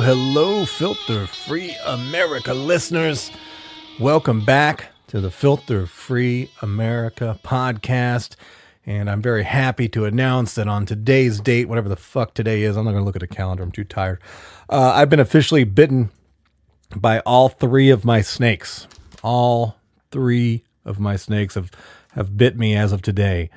Hello, filter-free America listeners. Welcome back to the Filter-Free America podcast. And I'm very happy to announce that on today's date, whatever the fuck today is, I'm not going to look at a calendar, I'm too tired. I've been officially bitten by all three of my snakes. All three of my snakes have bit me as of today.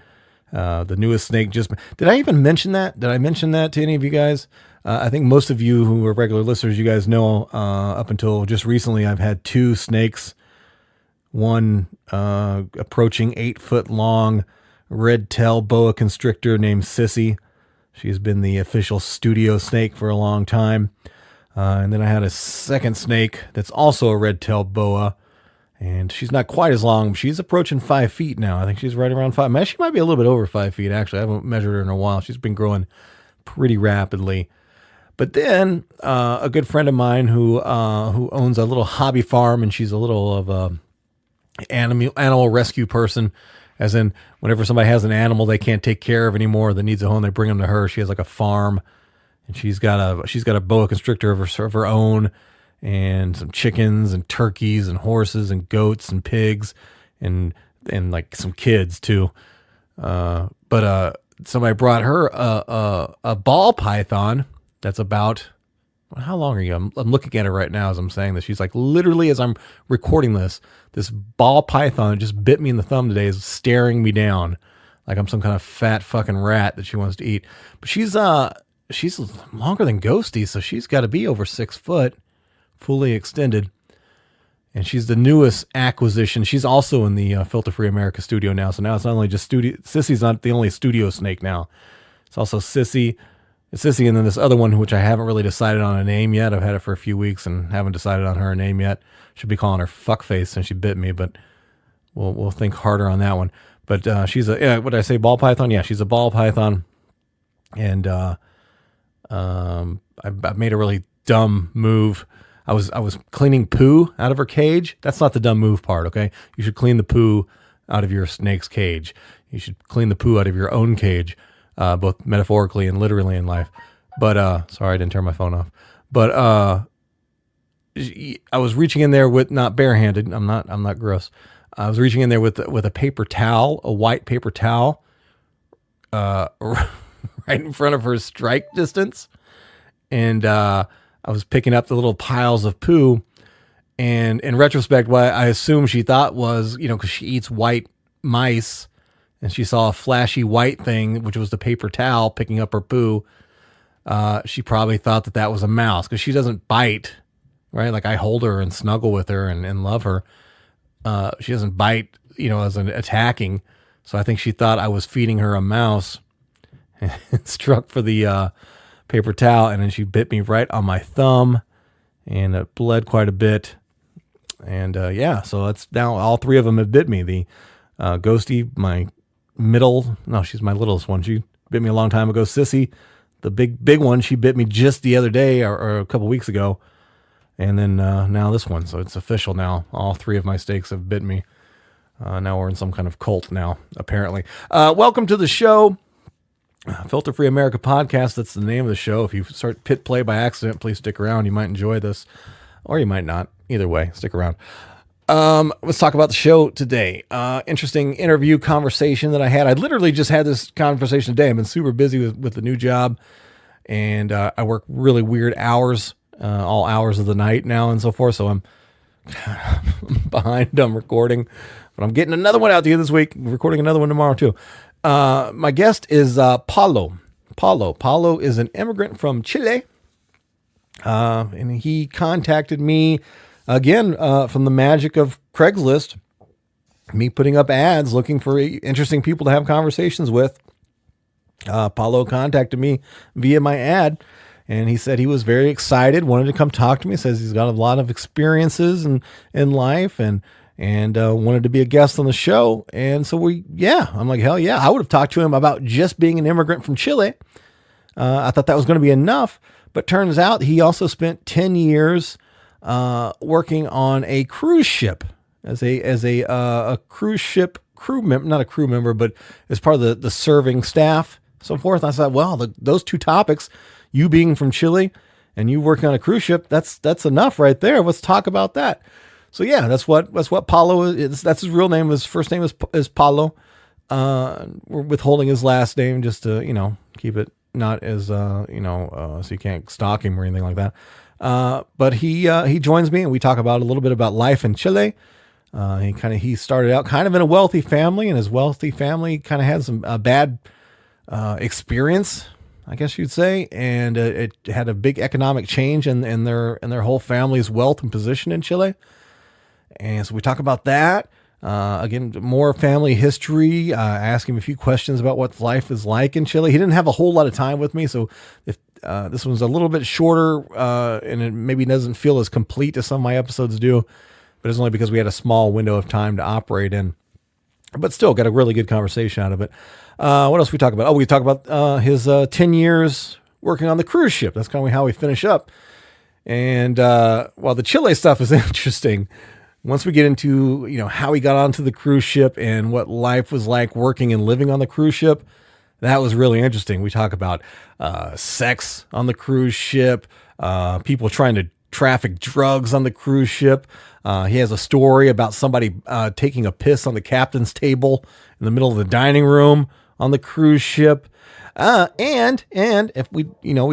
The newest snake just... Did I even mention that? Did I mention that to any of you guys? I think most of you who are regular listeners, you guys know up until just recently, I've had two snakes. One approaching 8 foot long red tail boa constrictor named Sissy. She's been the official studio snake for a long time. And then I had a second snake that's also a red tail boa. And she's not quite as long. She's approaching 5 feet now. I think she's right around 5. She might be a little bit over 5 feet, actually. I haven't measured her in a while. She's been growing pretty rapidly. But then a good friend of mine who owns a little hobby farm, and she's a little of a animal rescue person, as in whenever somebody has an animal they can't take care of anymore that needs a home, they bring them to her. She has like a farm, and she's got a boa constrictor of her own, and some chickens and turkeys and horses and goats and pigs and like some kids too. But somebody brought her a ball python. That's about, how long are you? I'm looking at her right now as I'm saying this. She's like, literally as I'm recording this ball python that just bit me in the thumb today is staring me down like I'm some kind of fat fucking rat that she wants to eat. But she's longer than Ghosty, so she's got to be over 6 foot, fully extended. And she's the newest acquisition. She's also in the Filter-Free America studio now. So now it's not only just studio. Sissy's not the only studio snake now. It's also Sissy, and then this other one, which I haven't really decided on a name yet. I've had it for a few weeks and haven't decided on her name yet. Should be calling her Fuckface since she bit me, but we'll think harder on that one. But she's what did I say, ball python? Yeah, she's a ball python. And I made a really dumb move. I was cleaning poo out of her cage. That's not the dumb move part, okay? You should clean the poo out of your snake's cage. You should clean the poo out of your own cage. Both metaphorically and literally in life. But, sorry, I didn't turn my phone off. But, I was reaching in there with, not barehanded. I'm not gross. I was reaching in there with a paper towel, a white paper towel, right in front of her strike distance. And, I was picking up the little piles of poo. And in retrospect, what I assume she thought was, cause she eats white mice, and she saw a flashy white thing, which was the paper towel picking up her poo. She probably thought that was a mouse because she doesn't bite, right? Like I hold her and snuggle with her and love her. She doesn't bite, as an attacking. So I think she thought I was feeding her a mouse and struck for the paper towel. And then she bit me right on my thumb and it bled quite a bit. And so that's now all three of them have bit me. The Ghosty, she's my littlest one. She bit me a long time ago. Sissy, the big one, she bit me just the other day or a couple weeks ago. And then now this one. So it's official now. All three of my snakes have bit me. Now we're in some kind of cult now, apparently. Welcome to the show. Filter-Free America podcast. That's the name of the show. If you start pit play by accident, please stick around. You might enjoy this or you might not. Either way, stick around. Let's talk about the show today. Interesting interview conversation that I had. I literally just had this conversation today. I've been super busy with the new job, and I work really weird hours, all hours of the night now and so forth. So I'm behind on recording, but I'm getting another one out to you this week. Recording another one tomorrow too. My guest is Paulo. Paulo is an immigrant from Chile, and he contacted me. Again, from the magic of Craigslist, me putting up ads looking for interesting people to have conversations with. Paulo contacted me via my ad, and he said he was very excited, wanted to come talk to me. Says he's got a lot of experiences in life and wanted to be a guest on the show. And so I'm like, hell yeah. I would have talked to him about just being an immigrant from Chile. I thought that was going to be enough. But turns out he also spent 10 years working on a cruise ship as a cruise ship crew member, not a crew member, but as part of the serving staff, so forth. And I thought, well, those two topics, you being from Chile and you working on a cruise ship, that's enough right there. Let's talk about that. So yeah, that's what Paulo is. That's his real name. His first name is Paulo. We're withholding his last name just to, keep it not as, so you can't stalk him or anything like that. But he joins me and we talk about a little bit about life in Chile. He started out kind of in a wealthy family, and his wealthy family kind of had some bad experience, I guess you'd say, and it had a big economic change in their whole family's wealth and position in Chile. And so we talk about that. Again, more family history. Ask him a few questions about what life is like in Chile. He didn't have a whole lot of time with me, so if this one's a little bit shorter and it maybe doesn't feel as complete as some of my episodes do, but it's only because we had a small window of time to operate in. But still, got a really good conversation out of it. What else we talk about? Oh, we talk about his 10 years working on the cruise ship. That's kind of how we finish up. And while the Chile stuff is interesting, once we get into how he got onto the cruise ship and what life was like working and living on the cruise ship, that was really interesting. We talk about sex on the cruise ship, people trying to traffic drugs on the cruise ship. He has a story about somebody taking a piss on the captain's table in the middle of the dining room on the cruise ship. And if we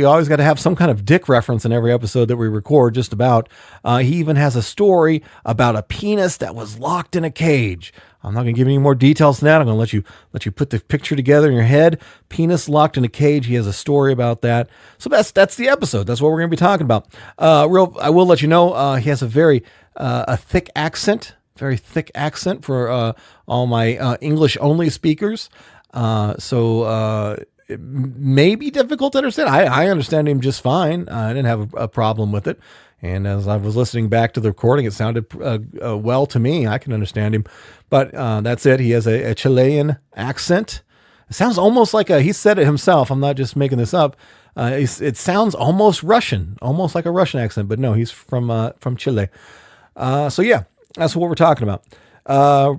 always got to have some kind of dick reference in every episode that we record, just about. He even has a story about a penis that was locked in a cage. I'm not going to give any more details than that. I'm going to let you put the picture together in your head. Penis locked in a cage. He has a story about that. So that's the episode. That's what we're going to be talking about. I will let you know, he has a very thick accent, for all my English only speakers. It may be difficult to understand. I understand him just fine. I didn't have a problem with it. And as I was listening back to the recording, it sounded well to me. I can understand him. But that's it. He has a Chilean accent. It sounds almost like he said it himself. I'm not just making this up. It sounds almost Russian, almost like a Russian accent. But no, he's from Chile. So yeah, that's what we're talking about.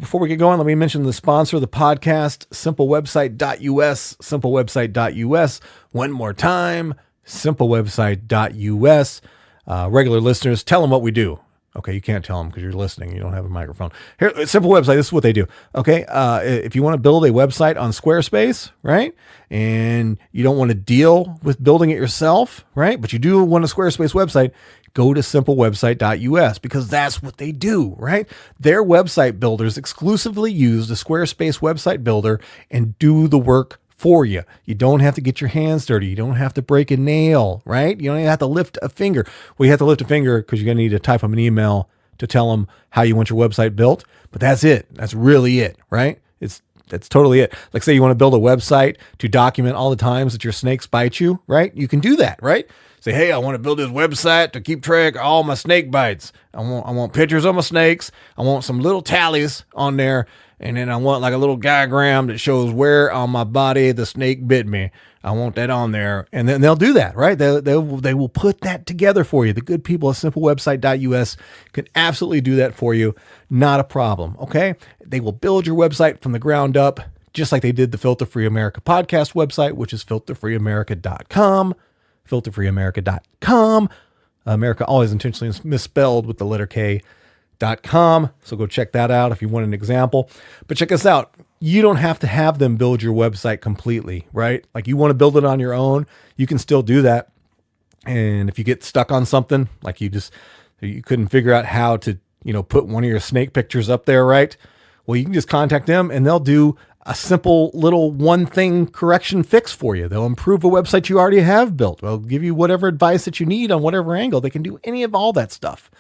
Before we get going, let me mention the sponsor of the podcast, simplewebsite.us, simplewebsite.us. One more time, simplewebsite.us. Regular listeners, tell them what we do. Okay, you can't tell them because you're listening. You don't have a microphone. Here, simple website. This is what they do. Okay, if you want to build a website on Squarespace, right, and you don't want to deal with building it yourself, right, but you do want a Squarespace website, go to simplewebsite.us because that's what they do, right? Their website builders exclusively use the Squarespace website builder and do the work for you. You don't have to get your hands dirty. You don't have to break a nail, right? You don't even have to lift a finger. Well, you have to lift a finger because you're going to need to type them an email to tell them how you want your website built. But that's it. That's really it, right? That's totally it. Like say you want to build a website to document all the times that your snakes bite you, right? You can do that, right? Say, hey, I want to build this website to keep track of all my snake bites. I want pictures of my snakes. I want some little tallies on there. And then I want like a little diagram that shows where on my body the snake bit me. I want that on there. And then they'll do that, right? They will put that together for you. The good people at simplewebsite.us can absolutely do that for you. Not a problem, okay? They will build your website from the ground up, just like they did the Filter Free America podcast website, which is filterfreeamerica.com. filterfreeamerica.com. America always intentionally misspelled with the letter K.com. So go check that out if you want an example. But check us out. You don't have to have them build your website completely, right? Like you want to build it on your own, you can still do that. And if you get stuck on something, like you couldn't figure out how to, put one of your snake pictures up there, right? Well, you can just contact them and they'll do a simple little one thing correction fix for you. They'll improve a website you already have built. They'll give you whatever advice that you need on whatever angle. They can do any of all that stuff.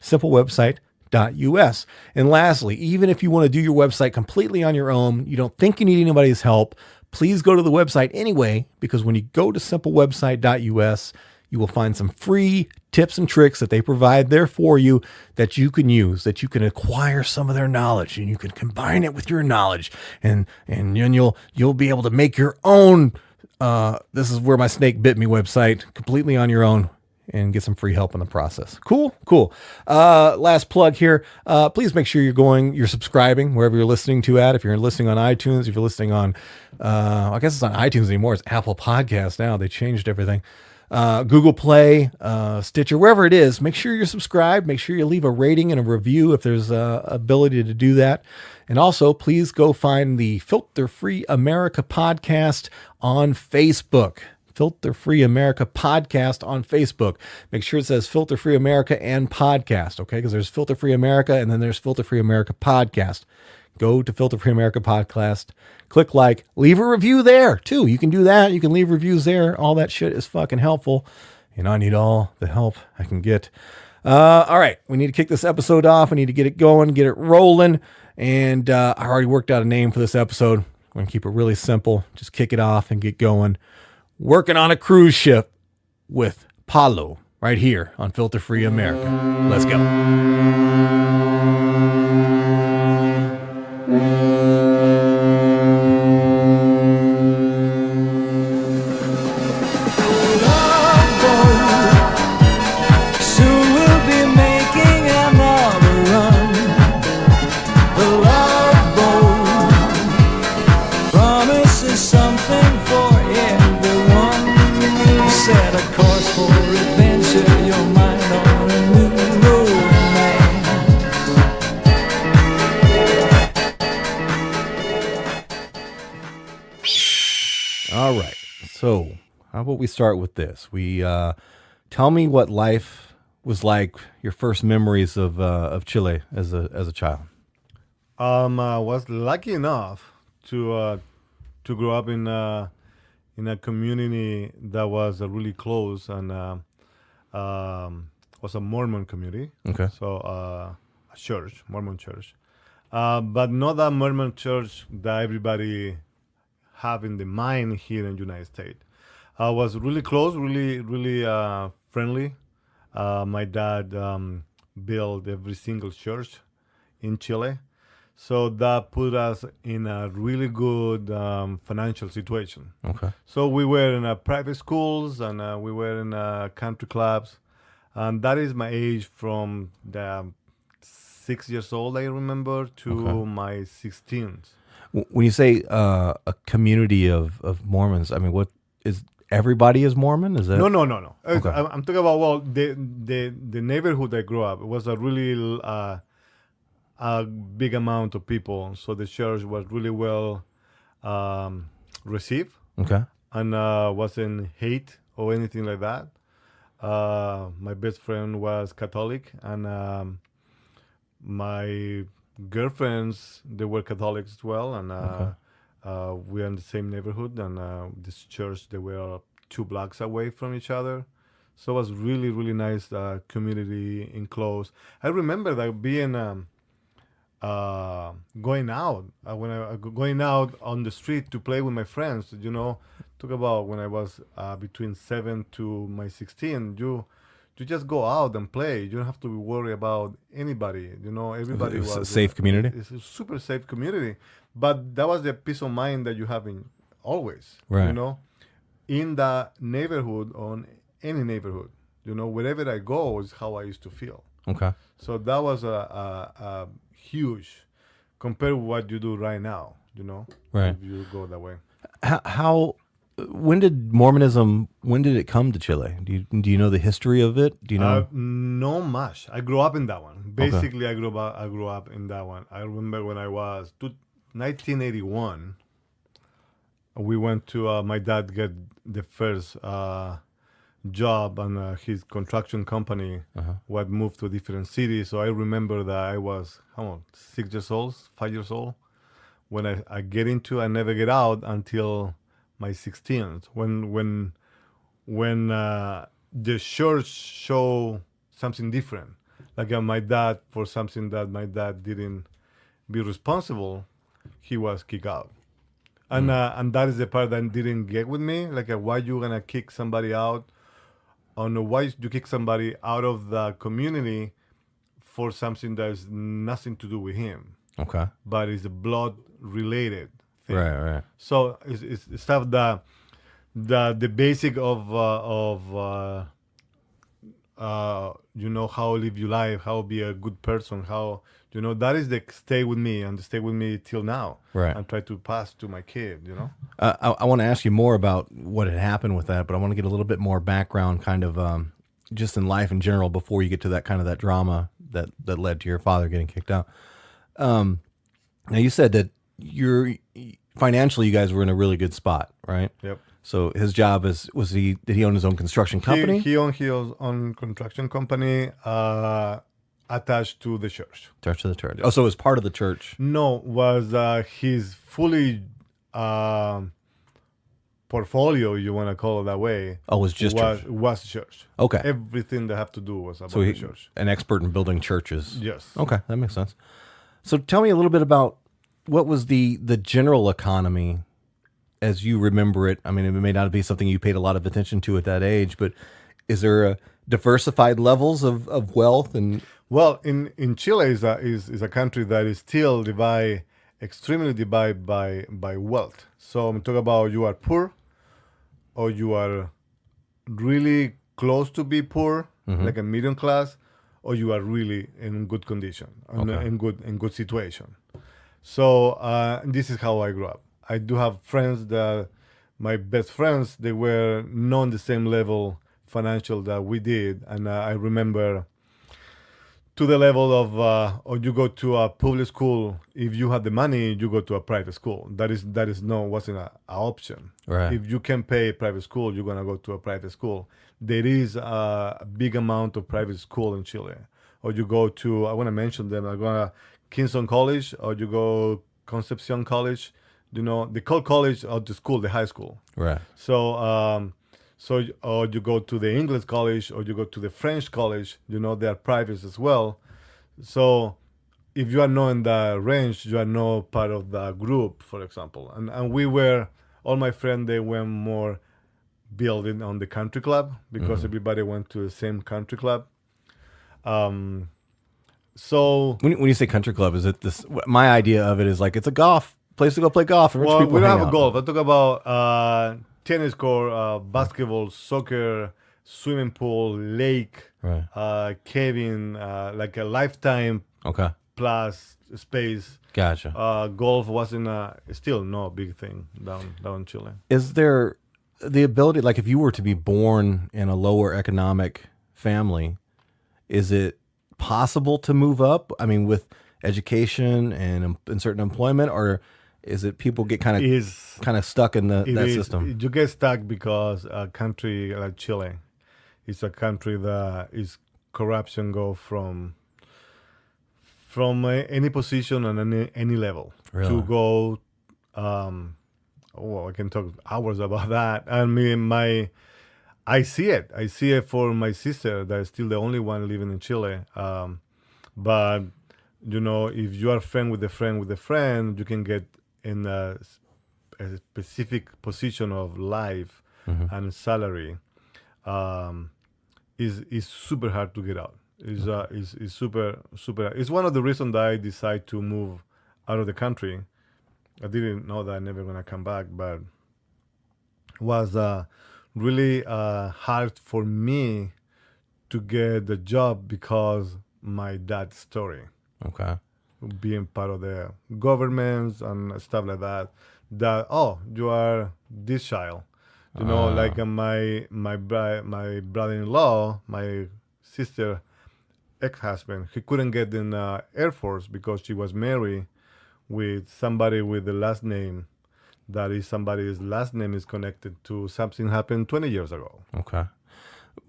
Simplewebsite.us. And lastly, even if you want to do your website completely on your own, you don't think you need anybody's help, please go to the website anyway, because when you go to simplewebsite.us, you will find some free tips and tricks that they provide there for you that you can use, that you can acquire some of their knowledge and you can combine it with your knowledge and you'll be able to make your own This is where my snake bit me website, completely on your own, and get some free help in the process. Cool. Last plug here. Please make sure you're subscribing wherever you're listening to at. If you're listening on iTunes, if you're listening on, I guess it's not iTunes anymore. It's Apple Podcasts now. They changed everything. Google Play, Stitcher, wherever it is, make sure you're subscribed. Make sure you leave a rating and a review if there's ability to do that. And also, please go find the Filter Free America podcast on Facebook. Filter Free America podcast on Facebook. Make sure it says Filter Free America and podcast, okay? Because there's Filter Free America and then there's Filter Free America podcast. Go to Filter Free America podcast, click like, leave a review there too. You can do that. You can leave reviews there. All that shit is fucking helpful. And I need all the help I can get. All right. We need to kick this episode off. We need to get it going, get it rolling. And I already worked out a name for this episode. I'm going to keep it really simple. Just kick it off and get going. Working on a cruise ship with Paulo right here on Filter Free America. Let's go. All right. So how about we start with this? We tell me what life was like, your first memories of Chile as a child. I was lucky enough to grow up in a community that was really close and was a Mormon community. Okay. So a church, Mormon church, but not that Mormon church that everybody have in the mind here in the United States. I was really close, really friendly. My dad built every single church in Chile. So that put us in a really good financial situation. Okay. So we were in private schools and we were in country clubs. And that is my age from the 6 years old, I remember, to my 16th. When you say a community of Mormons, I mean, what is everybody is Mormon? Is that No. Okay. I'm talking about the neighborhood I grew up. It was a really a big amount of people, so the church was really well received. Okay. And wasn't hate or anything like that. My best friend was Catholic, and my girlfriends, they were Catholics as well, and we're in the same neighborhood, and this church, they were 2 blocks away from each other. So it was really nice community enclosed. I remember that being going out going out on the street to play with my friends. Talk about when I was between 7 to my 16. You just go out and play. You don't have to worry about anybody. Everybody It was was a safe community? It's a super safe community, but that was the peace of mind that you have in always. Right. In the neighborhood, on any neighborhood. Wherever I go is how I used to feel. Okay. So that was a huge compared to what you do right now. Right. If you go that way. When did Mormonism? When did it come to Chile? Do you know the history of it? Do you know? No much. I grew up in that one. Basically, I grew up in that one. I remember when I was 1981. We went to my dad get the first job, and his construction company would move to a different city. So I remember that I was 6 years old, 5 years old when I get into. I never get out until my 16th, when the church show something different, like my dad, for something that my dad didn't be responsible, he was kicked out, and that is the part that didn't get with me. Like, why you gonna kick somebody out? Or no, why you kick somebody out of the community for something that has nothing to do with him? Okay. But it's a blood related thing. Right. So it's stuff the basic of how live your life, how be a good person, how that is the stay with me and stay with me till now, Right. and try to pass to my kid. I want to ask you more about what had happened with that, but I want to get a little bit more background, kind of just in life in general, before you get to that drama that led to your father getting kicked out. Now you said that financially, you guys were in a really good spot, right? Yep. So his job did he own his own construction company? He owned his own construction company attached to the church. Attached to the church. Oh, so it was part of the church. No, was his fully portfolio, you want to call it that way. Oh, it was just church. Was church. Okay. Everything that have to do was about the church. An expert in building churches. Yes. Okay, that makes sense. So tell me a little bit about what was the general economy as you remember it. I mean, it may not be something you paid a lot of attention to at that age, but is there diversified levels of wealth? And well, in Chile is a country that is still extremely divided by wealth. So I'm talking about you are poor, or you are really close to be poor, like a medium class, or you are really in good condition, in good situation. So this is how I grew up. I do have friends that my best friends, they were not on the same level financial that we did, and I remember to the level of or you go to a public school. If you have the money, you go to a private school. That wasn't an option. Right. If you can pay a private school, you're gonna go to a private school. There is a big amount of private school in Chile. Or you go to, I want to mention them. I go to Kingston College, or you go Concepcion College. They call college or the school, the high school. Right. So or you go to the English college, or you go to the French college. They are private as well. So if you are not in the range, you are not part of the group, for example. And we were, all my friends, they were more building on the country club, because everybody went to the same country club. So when you say country club, is it this? My idea of it is like it's a golf place to go play golf, and rich people we don't hang have out. a golf. I talk about tennis court, basketball, soccer, swimming pool, lake, Right. cabin, like a lifetime Okay. plus space. Gotcha. Golf wasn't still no big thing down in Chile. Is there the ability, like if you were to be born in a lower economic family, is it possible to move up? I mean, with education and certain employment, or is it people get kind of stuck in that system? You get stuck because a country like Chile is a country that is corruption go from any position and any level. Really? To go. I can talk hours about that. I mean, I see it. I see it for my sister that is still the only one living in Chile. But if you are friend with a friend, you can get in a specific position of life and salary. Is super hard to get out. Is super. It's one of the reasons that I decided to move out of the country. I didn't know that I'm never gonna come back, but it was really hard for me to get the job because my dad's story. Okay. Being part of the governments and stuff like that. That you are this child, like my brother-in-law, my sister ex-husband, he couldn't get in Air Force because she was married with somebody with the last name that is somebody's last name is connected to something happened 20 years ago. Okay.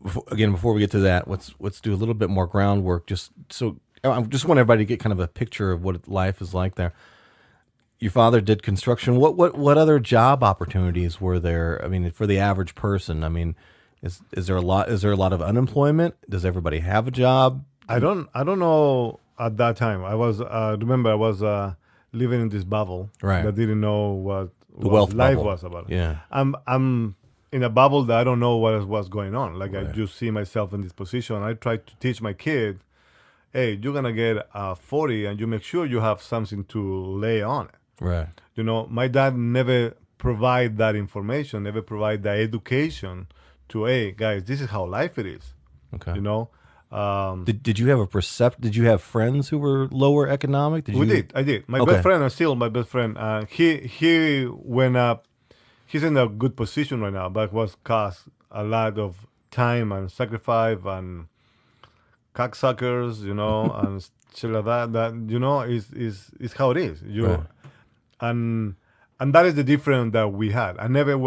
Before we get to that, let's do a little bit more groundwork. Just so I just want everybody to get kind of a picture of what life is like there. Your father did construction. What other job opportunities were there? I mean, for the average person, I mean, is there a lot of unemployment? Does everybody have a job? I don't know at that time. I was remember I was living in this bubble. Right. That didn't know what wealth life bubble was about. Yeah. I'm in a bubble that I don't know what's going on. Like Right. I just see myself in this position. I try to teach my kid, hey, you're gonna get 40, and you make sure you have something to lay on it. Right. My dad never provide that information, never provide the education to, hey guys, this is how life it is. Okay. You know. Did you have Did you have friends who were lower economic? I did. My Okay. best friend is still my best friend. He went up. He's in a good position right now, but was cost a lot of time and sacrifice and cocksuckers, and shit like that. That is how it is. Right. And that is the difference that we had. I never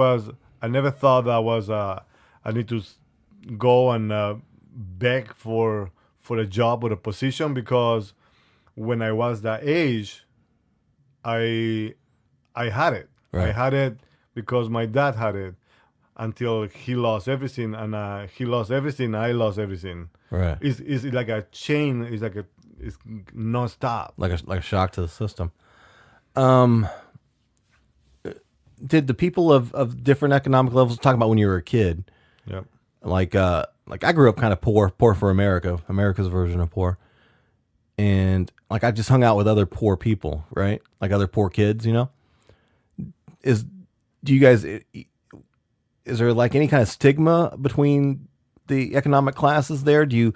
thought that I need to go and beg for a job or a position, because when I was that age, I had it. Right. I had it because my dad had it until he lost everything, and he lost everything. I lost everything. Right. It's like a chain. It's non-stop. Like a shock to the system. Did the people of different economic levels, talk about when you were a kid? Yep. Like I grew up kind of poor for America's version of poor. And like I just hung out with other poor people, right? Like other poor kids, Is there like any kind of stigma between the economic classes there? Do you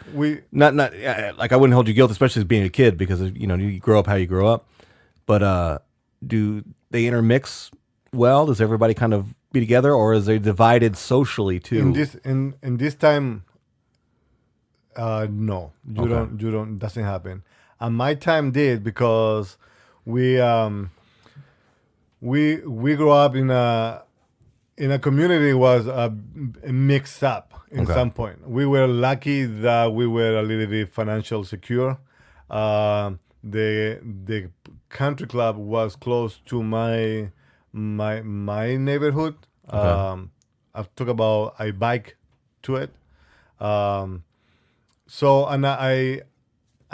not like, I wouldn't hold you guilty, especially as being a kid, because you grow up how you grow up. But do they intermix well? Does everybody kind of be together, or is they divided socially too? In this time, no, you don't. Doesn't happen. And my time did, because we grew up in a community was mixed up in some point. We were lucky that we were a little bit financial secure. The country club was close to my neighborhood. Okay. I bike to it. So, and I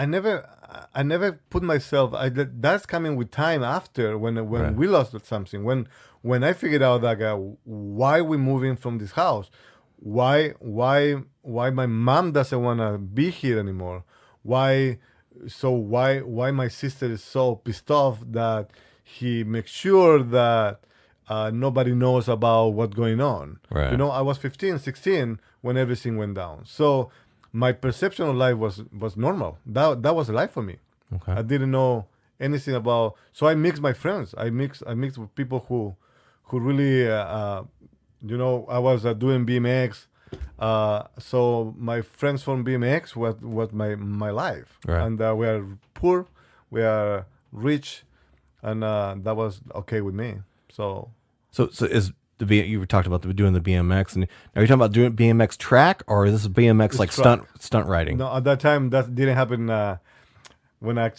never put myself. That's coming with time after when Right. we lost something. When I figured out that why we moving from this house, why my mom doesn't want to be here anymore, why my sister is so pissed off that he makes sure that nobody knows about what's going on. Right. I was 15, 16 when everything went down. So my perception of life was normal. That was life for me. Okay. I didn't know anything about. So I mixed my friends. I mixed with people who really, I was doing BMX. So my friends from BMX was my life. Right. And we are poor, we are rich, and that was okay with me. So is you were talking about doing the BMX, and are you talking about doing BMX track, or is this BMX like track. stunt riding? No, at that time that didn't happen. When I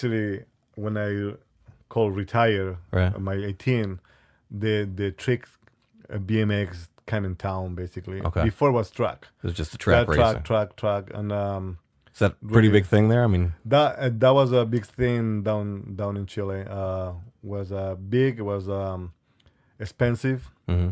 called retire, Right. my 18, the trick BMX came in town basically. Okay. Before it was track. It was just a track racing. Track, and Is that a pretty big thing there? I mean, that was a big thing down in Chile. Was big. It was expensive. mm-hmm.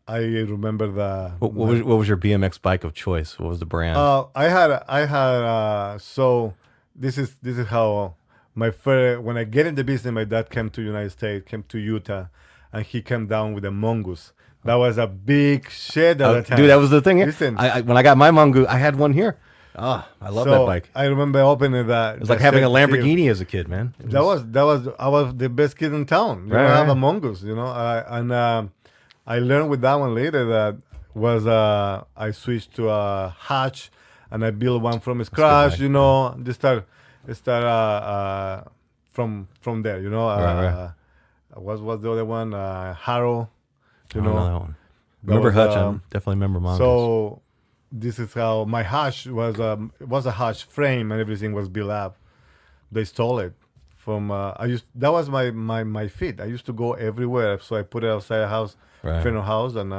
I remember that. what was your BMX bike of choice? What was the brand? I had. So this is how my first. When I get in the business, my dad came to United States, came to Utah, and he came down with a mongoose. That was a big shit at the time. Dude, that was the thing. Listen, when I got my mongoose, I had one here. I love that bike. I remember opening that. It was like having a Lamborghini as a kid, man. I was the best kid in town. I have a mongoose, I learned with that one later that was I switched to a hatch, and I built one from scratch. Just start from there. Right. What was the other one? Harrow. I don't know that one. Remember Hutch? I definitely remember mongoose. So this is how my hatch was. It was a hatch frame, and everything was built up. They stole it from. That was my feet. I used to go everywhere, so I put it outside the house, Right. friend of house, and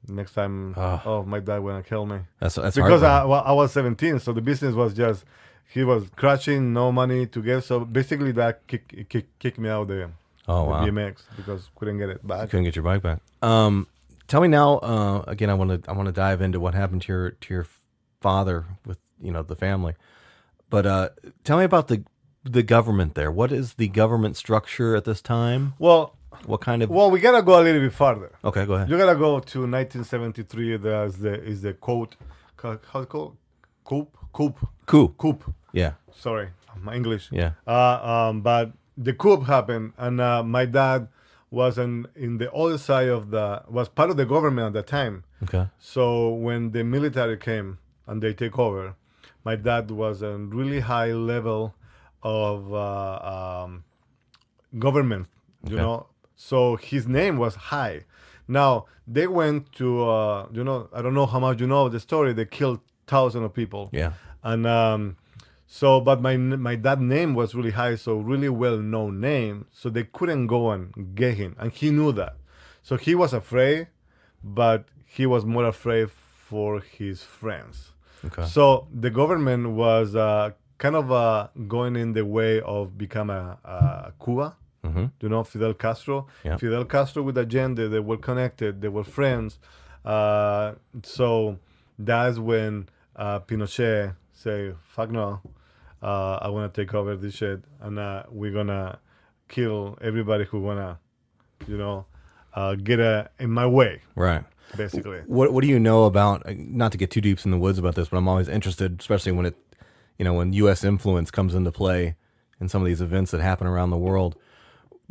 next time, my dad gonna kill me. That's Because I heartbreaking. was 17, so the business was just he was crashing, no money to get. So basically, that kicked me out there. Oh, the wow. BMX, because couldn't get it You back. couldn't get your bike back. Tell me now. Again, I want to dive into what happened to your father with the family. But tell me about the government there? What is the government structure at this time? Well, What kind of? we gotta go a little bit farther. Okay, go ahead. You gotta go to 1973. Is the quote? How's it called? Coup. Yeah, Sorry, my English. yeah. But the coup happened, and my dad was in the other side was part of the government at the time. Okay. So when the military came and they take over, my dad was a really high level of government, you Okay. know. So his name was high. Now they went to, I don't know how much you know of the story. They killed thousands of people. Yeah. And but my dad's name was really high, so really well known name. So they couldn't go and get him, and he knew that. So he was afraid, but he was more afraid for his friends. Okay. So the government was kind of going in the way of become a Cuba. Mm-hmm. You know, Fidel Castro. Yeah. Fidel Castro with Allende, they were connected, they were friends. So that's when Pinochet say, "Fuck no, I want to take over this shit, and we're gonna kill everybody who wanna, get in my way." Right. Basically. What do you know about? Not to get too deep in the woods about this, but I'm always interested, especially when when U.S. influence comes into play in some of these events that happen around the world.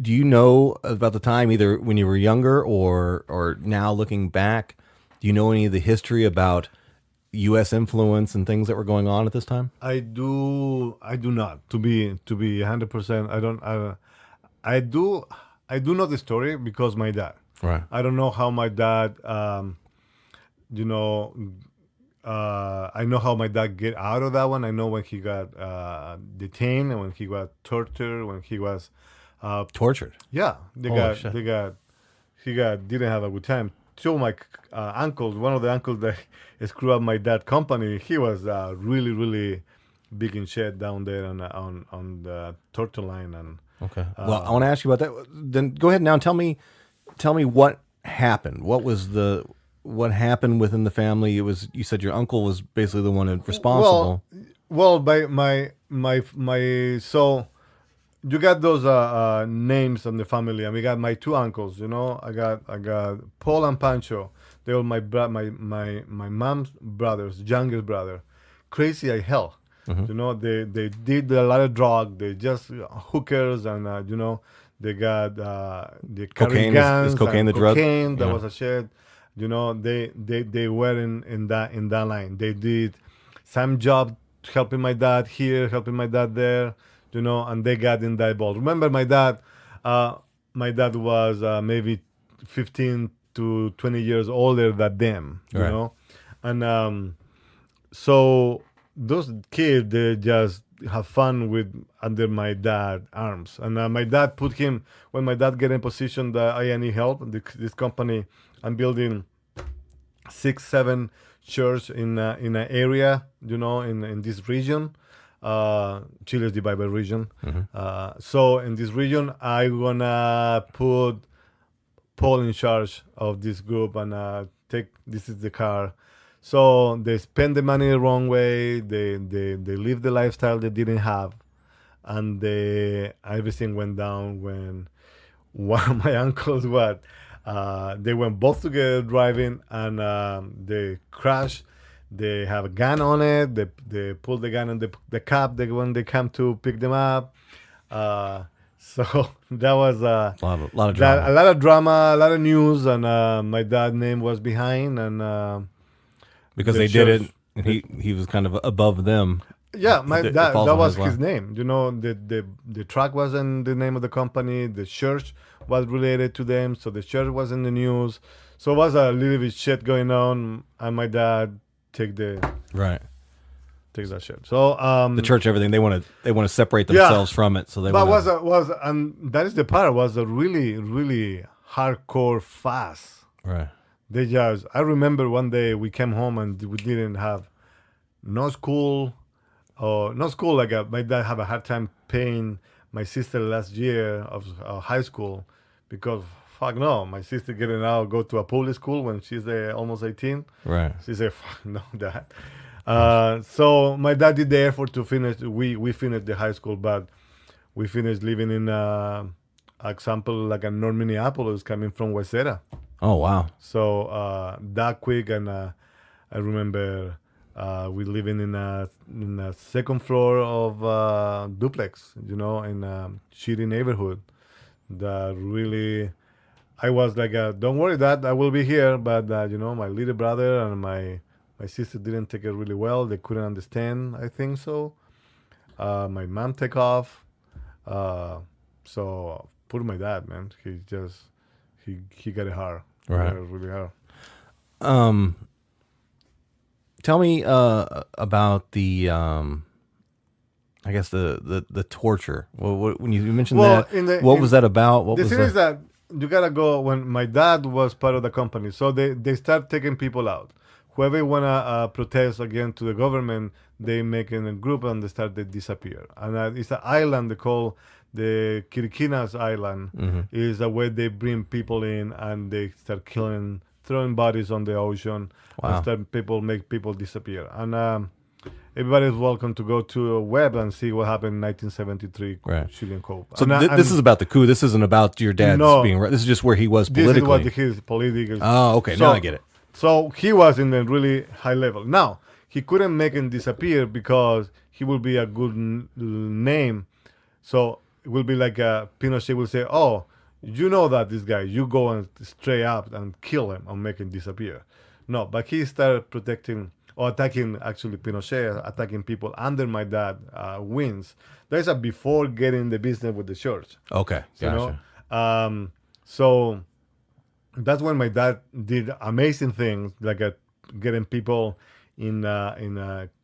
Do you know about the time, either when you were younger or now looking back? Do you know any of the history about U.S. influence and things that were going on at this time? I do not. To be 100%, I don't. I do know the story because my dad. Right. I don't know how my dad. I know how my dad get out of that one. I know when he got detained and when he got tortured, when he was Tortured. yeah, Holy shit. didn't have a good time. Two of my uncles, one of the uncles that screwed up my dad company, he was really, really big in shit down there on the torture line. And Okay. Well, I want to ask you about that. Then go ahead now and tell me what happened. What happened within the family? It was, you said your uncle was basically the one responsible. Well, by my so you got those names in the family, and we got my two uncles. You know, I got Paul and Pancho. They were my mom's brothers, youngest brother. Crazy as hell. Mm-hmm. You know, they did a lot of drug. They just hookers, and they got the Cocaine is cocaine the drug? Cocaine, that Yeah. was a shit. You know, they were in that line. They did some job helping my dad here, helping my dad there. You know, and they got in that ball. Remember, my dad was maybe 15 to 20 years older than them. You Right. know, and so those kids, they just have fun with under my dad arms. And my dad put him, when my dad get in position that I need help, this company, I'm building 6-7 church in an area, in this region. Chile is divided by region. Mm-hmm. So in this region, I'm gonna put Paul in charge of this group and this is the car. So they spend the money the wrong way. They live the lifestyle they didn't have, and everything went down when one of my uncles they went both together driving, and they crashed. They have a gun on it. They pull the gun on the cop. When they come to pick them up. So that was A lot of drama. a lot of drama, a lot of news, and my dad's name was behind, and Because the they did church- it, and he was kind of above them. yeah, my It that falls that on was his his lap. name. The truck wasn't the name of the company. The church was related to them, so the church was in the news. So it was a little bit shit going on, and my dad takes Right. that shit. So The church, everything they want to separate themselves from it. So they but want and that is the part, was a really, really hardcore fast. right. I remember one day we came home and we didn't have no school, like my dad had a hard time paying my sister last year of high school because fuck no, my sister getting out, go to a public school when she's almost 18. Right. She said, fuck no, Dad. So my dad did the effort to finish. We finished the high school, but we finished living in, example, like a North Minneapolis coming from Waseda. Oh, wow. So that quick, and I remember we living in a second floor of duplex, in a shitty neighborhood. That really, I was like, don't worry, Dad, I will be here. But my little brother and my sister didn't take it really well. They couldn't understand. I think so. My mom take off. So poor my dad, man. He got it hard. Right. Got it really hard. Tell me about the I guess the torture. Well, when you mentioned that, what was that about? What the was thing is that you gotta go when my dad was part of the company, so they start taking people out. Whoever wanna protest against to the government, they make in a group and they start to disappear. And it's an island they call the Kirkinas Island. Is a way they bring people in and they start killing, throwing bodies on the ocean. Wow. And make people disappear. And everybody is welcome to go to a web and see what happened in 1973 Right. Chilean coup. So this is about the coup. This isn't about your dad being. This is just where he was politically. This is what his political. Oh, okay. Now I get it. So he was in a really high level. Now he couldn't make him disappear because he will be a good name. So it will be like Pinochet will say, "Oh, you know that this guy. You go and straight up and kill him and make him disappear." No, but he started protecting or attacking, actually Pinochet, attacking people under my dad wins. There's a before getting the business with the church. Okay, gotcha. So that's when my dad did amazing things, like getting people in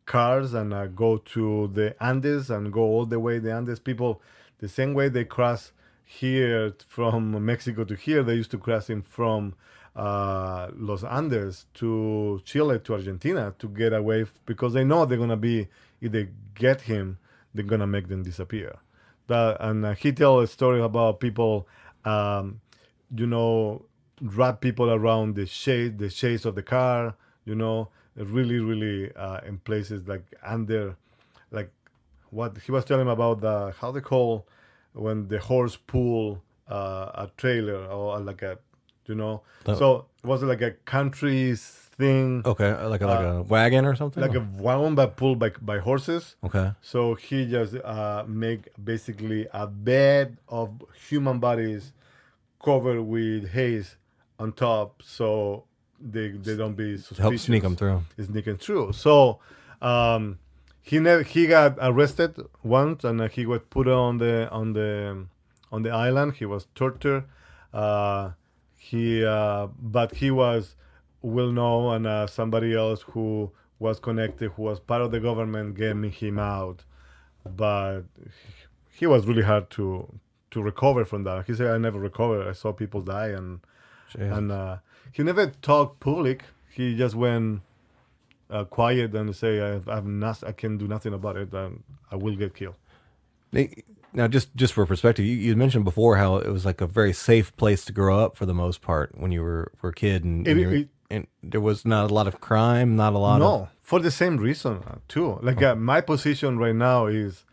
cars and go to the Andes and go all the way the Andes. People, the same way they cross here from Mexico to here, they used to cross him from Los Andes to Chile to Argentina to get away because they know they're gonna be, if they get him, they're gonna make them disappear. And he tells a story about people, wrap people around the shades of the car, really, really in places like under, like what he was telling about how they call when the horse pull a trailer or like a. So was it like a country thing? Okay, like a wagon or something? Like a wagon but pulled by horses. Okay. So he just make basically a bed of human bodies covered with haze on top, so they don't be suspicious. Help sneak them through. Sneaking through. So he got arrested once, and he was put on the island. He was tortured. But he was well known, and somebody else who was connected, who was part of the government, getting him out. But he was really hard to recover from that. He said, "I never recovered. I saw people die, and he never talked public. He just went quiet and say, I can do nothing about it, and I will get killed." Now, just for perspective, you mentioned before how it was like a very safe place to grow up for the most part when you were a kid, and there was not a lot of crime, not a lot of... No, for the same reason, too. Like, my position right now is...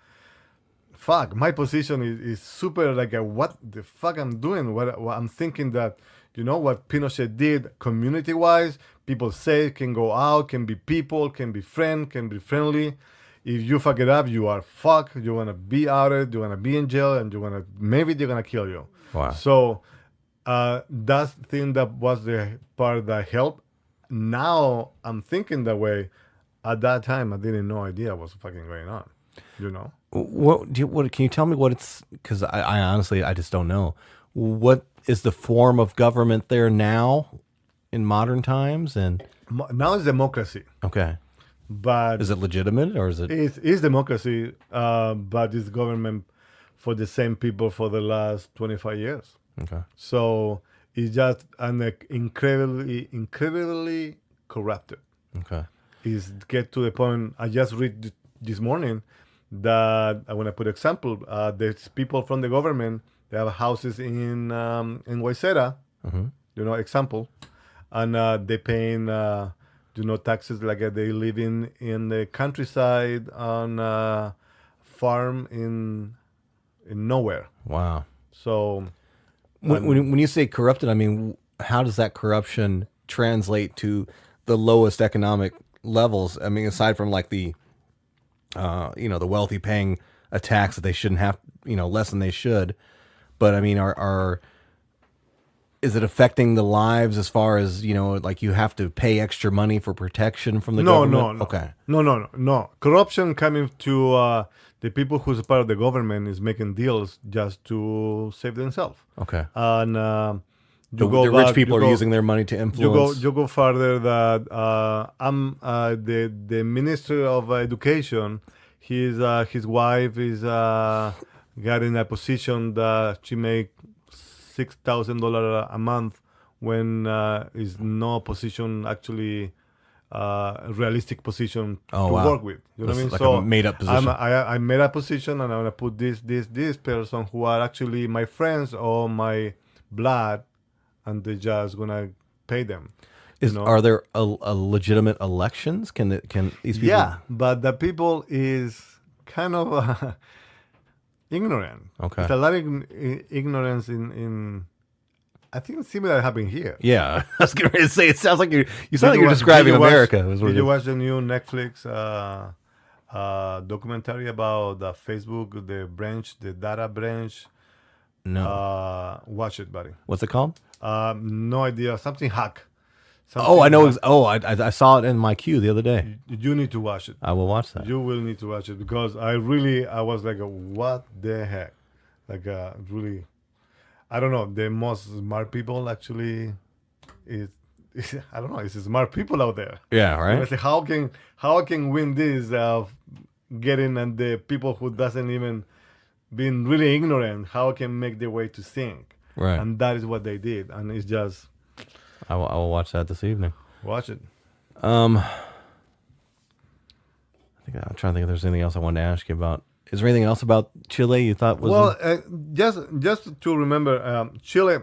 My position is super, like, what the fuck I'm doing? What I'm thinking that, what Pinochet did community-wise, people say can go out, can be people, can be friend, can be friendly. If you fuck it up, you are fucked. You want to be outed, you want to be in jail, and maybe they're going to kill you. Wow. So that's the thing that was the part that helped. Now I'm thinking that way. At that time, I didn't know idea what's fucking going on, What can you tell me what it's, because I honestly, I just don't know. What is the form of government there now in modern times? And now it's democracy. Okay. But is it legitimate or is it? It's democracy, but it's government for the same people for the last 25 years. Okay. So it's just incredibly corrupted. Okay. It's get to the point. I just read this morning that I want to put example. There's people from the government. They have houses in Waseda. Mm-hmm. Example, and they paying. Taxes, like they live in the countryside on a farm in in nowhere. Wow. So When you say corrupted, I mean, how does that corruption translate to the lowest economic levels? I mean, aside from like the the wealthy paying a tax that they shouldn't have, less than they should. But I mean, is it affecting the lives as far as, like you have to pay extra money for protection from the government? No. Okay. No. Corruption coming to the people who's a part of the government is making deals just to save themselves. Okay. And The rich people are using their money to influence. You go further that I'm the Minister of Education. His wife is getting a position that she make $6,000 a month when is no position actually realistic position to work with. You know what I mean? Like So a made up position. I made a position and I'm gonna put this person who are actually my friends or my blood, and they're just gonna pay them. Are there a legitimate elections? Can these people? Yeah, but the people is kind of ignorant. Okay. It's a lot of ignorance in. I think it's similar happening here. Yeah, I was going to say it sounds like you sound like you're describing America. Did you watch the new Netflix documentary about the Facebook, the data branch? No. Watch it, buddy. What's it called? No idea. Something hack. I know. I saw it in my queue the other day. You need to watch it. I will watch that. You will need to watch it because I was like, what the heck? Like, really, I don't know. The most smart people actually I don't know. It's smart people out there. Yeah, right. I say, how I can win this getting and the people who doesn't even being really ignorant, how I can make their way to think. Right. And that is what they did. And it's just I will watch that this evening. watch it. I'm trying to think if there's anything else I wanted to ask you about. Is there anything else about Chile you thought was? Just to remember, Chile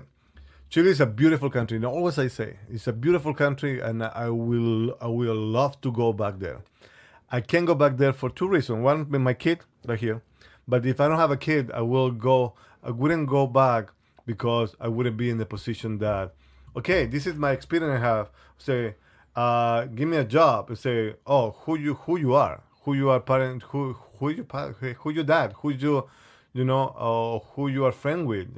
is a beautiful country. And always I say it's a beautiful country, and I will love to go back there. I can go back there for two reasons. One, with my kid right here, but if I don't have a kid, I wouldn't go back because I wouldn't be in the position that, okay, this is my experience I have. Say, give me a job. Say, oh, who you are, parent, who your dad, who you are friend with,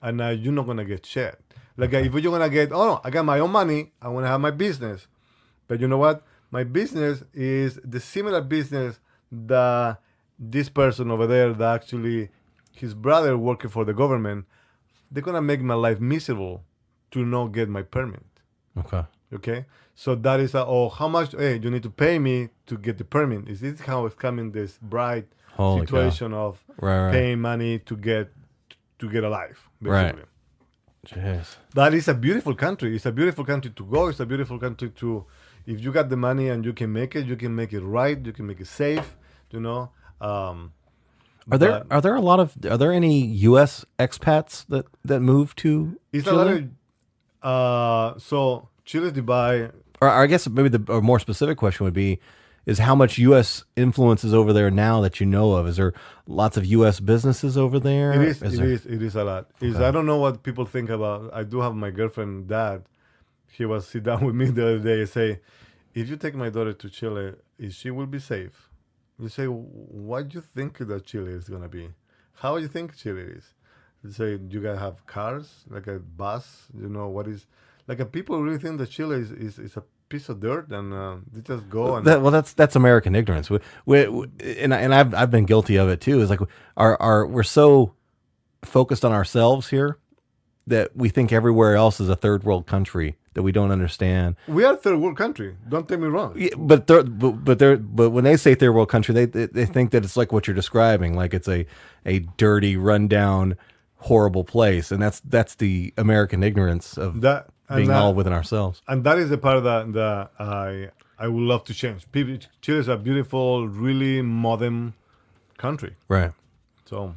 and you're not gonna get shit. Like if you're gonna get, oh no, I got my own money, I wanna have my business, but you know what? My business is the similar business that this person over there that actually his brother working for the government, they're gonna make my life miserable to not get my permit. Okay. So that is how much you need to pay me to get the permit. Is this how it's coming? This bright situation of paying money to get a life, basically. Right. Jeez. That is a beautiful country. It's a beautiful country to go. It's a beautiful country to, if you got the money and you can make it right. You can make it safe. Are there any U.S. expats that move to it's Chile? A lot of, so Chile, Dubai. Or I guess maybe a more specific question would be, is how much U.S. influence is over there now that you know of? Is there lots of U.S. businesses over there? It is a lot. I don't know what people think about. I do have my girlfriend dad. He was sit down with me the other day and say, if you take my daughter to Chile, she will be safe. You say, what do you think that Chile is going to be? How do you think Chile is? You say, you got to have cars, like a bus, what is... Like people really think that Chile is a piece of dirt, and they just go and. That's American ignorance. And I've been guilty of it too. Is like we're so focused on ourselves here that we think everywhere else is a third world country that we don't understand. We are a third world country. Don't take me wrong. Yeah, but when they say third world country, they think that it's like what you're describing, like it's a dirty, rundown, horrible place, and that's the American ignorance of that. Being all within ourselves. And that is the part that I would love to change. Chile is a beautiful, really modern country. Right. So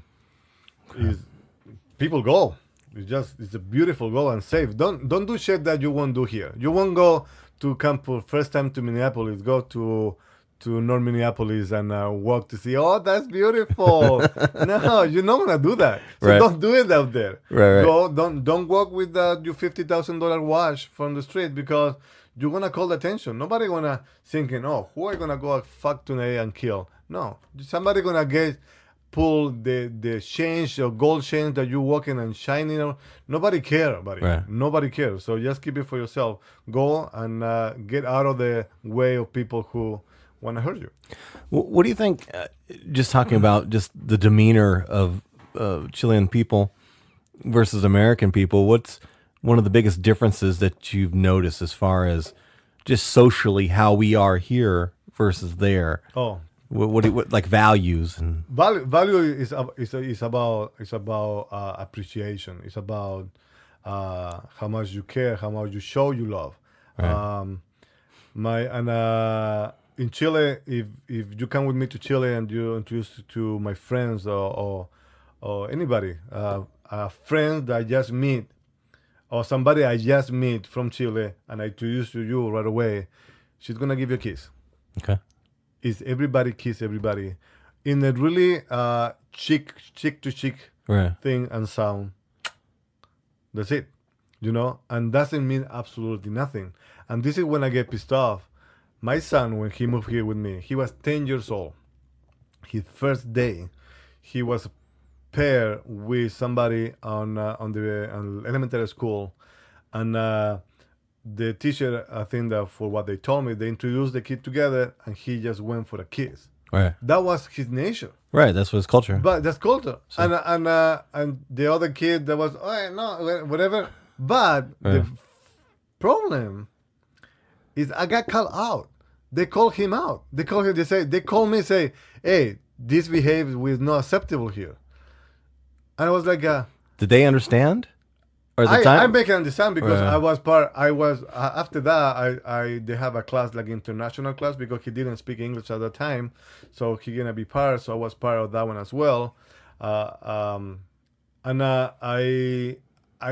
people go. It's a beautiful go and safe. Don't do shit that you won't do here. You won't go to come for first time to Minneapolis. Go to to North Minneapolis and walk to see. Oh, that's beautiful. No, you're not gonna do that. So Right. don't do it out there. Right. Go. Don't walk with your $50,000 watch from the street because you're gonna call attention. Nobody gonna thinking, oh, who are you gonna go fuck today and kill? No, somebody gonna pull the change or gold chain that you're walking and shining. Nobody care, buddy. Right. Nobody cares. So just keep it for yourself. Go and get out of the way of people who want to hurt you. What do you think? Just talking about just the demeanor of Chilean people versus American people. What's one of the biggest differences that you've noticed as far as just socially how we are here versus there? Oh, What like values and value is about appreciation. It's about how much you care, how much you show you love. Right. In Chile, if you come with me to Chile and you introduce to my friends or anybody, a friend that I just meet or somebody I just meet from Chile and I introduce to you right away, she's gonna give you a kiss. Okay. Is everybody kiss everybody in a really cheek to cheek Right. thing and sound. That's it, and doesn't mean absolutely nothing. And this is when I get pissed off. My son, when he moved here with me, he was 10 years old. His first day, he was paired with somebody on elementary school, and the teacher, I think that for what they told me, they introduced the kid together, and he just went for a kiss. Right. That was his nature. Right. That's what his culture. But that's culture. So- And the other kid that was, oh no, whatever. But the problem is I got called out. They call him out. They call him. They call me. Say, hey, this behavior is not acceptable here. And I was like, Did they understand? Or the I time? make it understand because Yeah. I was after that they have a class like international class because he didn't speak English at the time, so he gonna be part. So I was part of that one as well, I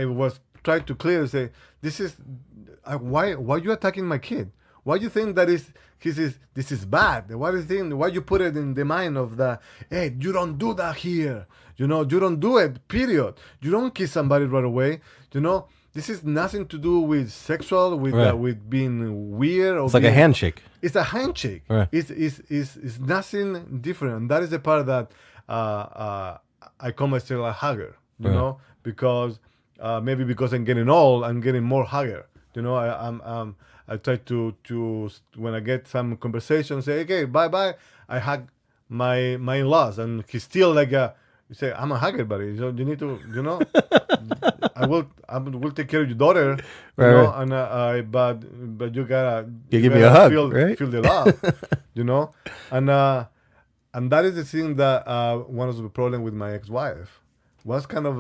was trying to clear say this is why you attacking my kid? Why you think that this is bad? Why you put it in the mind of the hey, you don't do that here. You don't do it, period. You don't kiss somebody right away. This is nothing to do with sexual, with being weird. Or It's like a handshake. It's a handshake. Right. It's nothing different. And that is the part that I call myself a hugger, because maybe because I'm getting old, I'm getting more hugger. I try to when I get some conversation, say, okay, bye. I hug my in-laws, and he's still like you say, I'm a hugger, buddy. So you need to, I will take care of your daughter, Right. and but you gotta give me a hug, feel, right? feel the love, and that is the thing that one of the problem with my ex-wife was kind of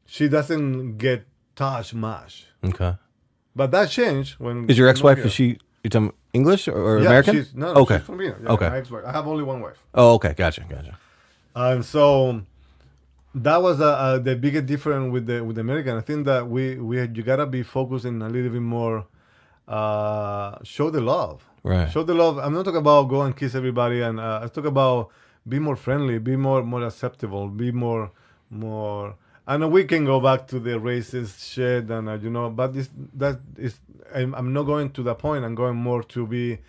she doesn't get touched much, Okay. but that changed when. Is your ex-wife, here. is she English or Yeah, American? She's, no, Okay. she's from here. Yeah, Okay. my ex-wife. I have only one wife. Oh, okay. Gotcha. And so that was the biggest difference with the American. I think that you gotta be focusing a little bit more. Show the love. Right. Show the love. I'm not talking about go and kiss everybody, and I talk about be more friendly, be more acceptable, be more. And we can go back to the racist shit, and but I'm not going to that point. I'm going more to be,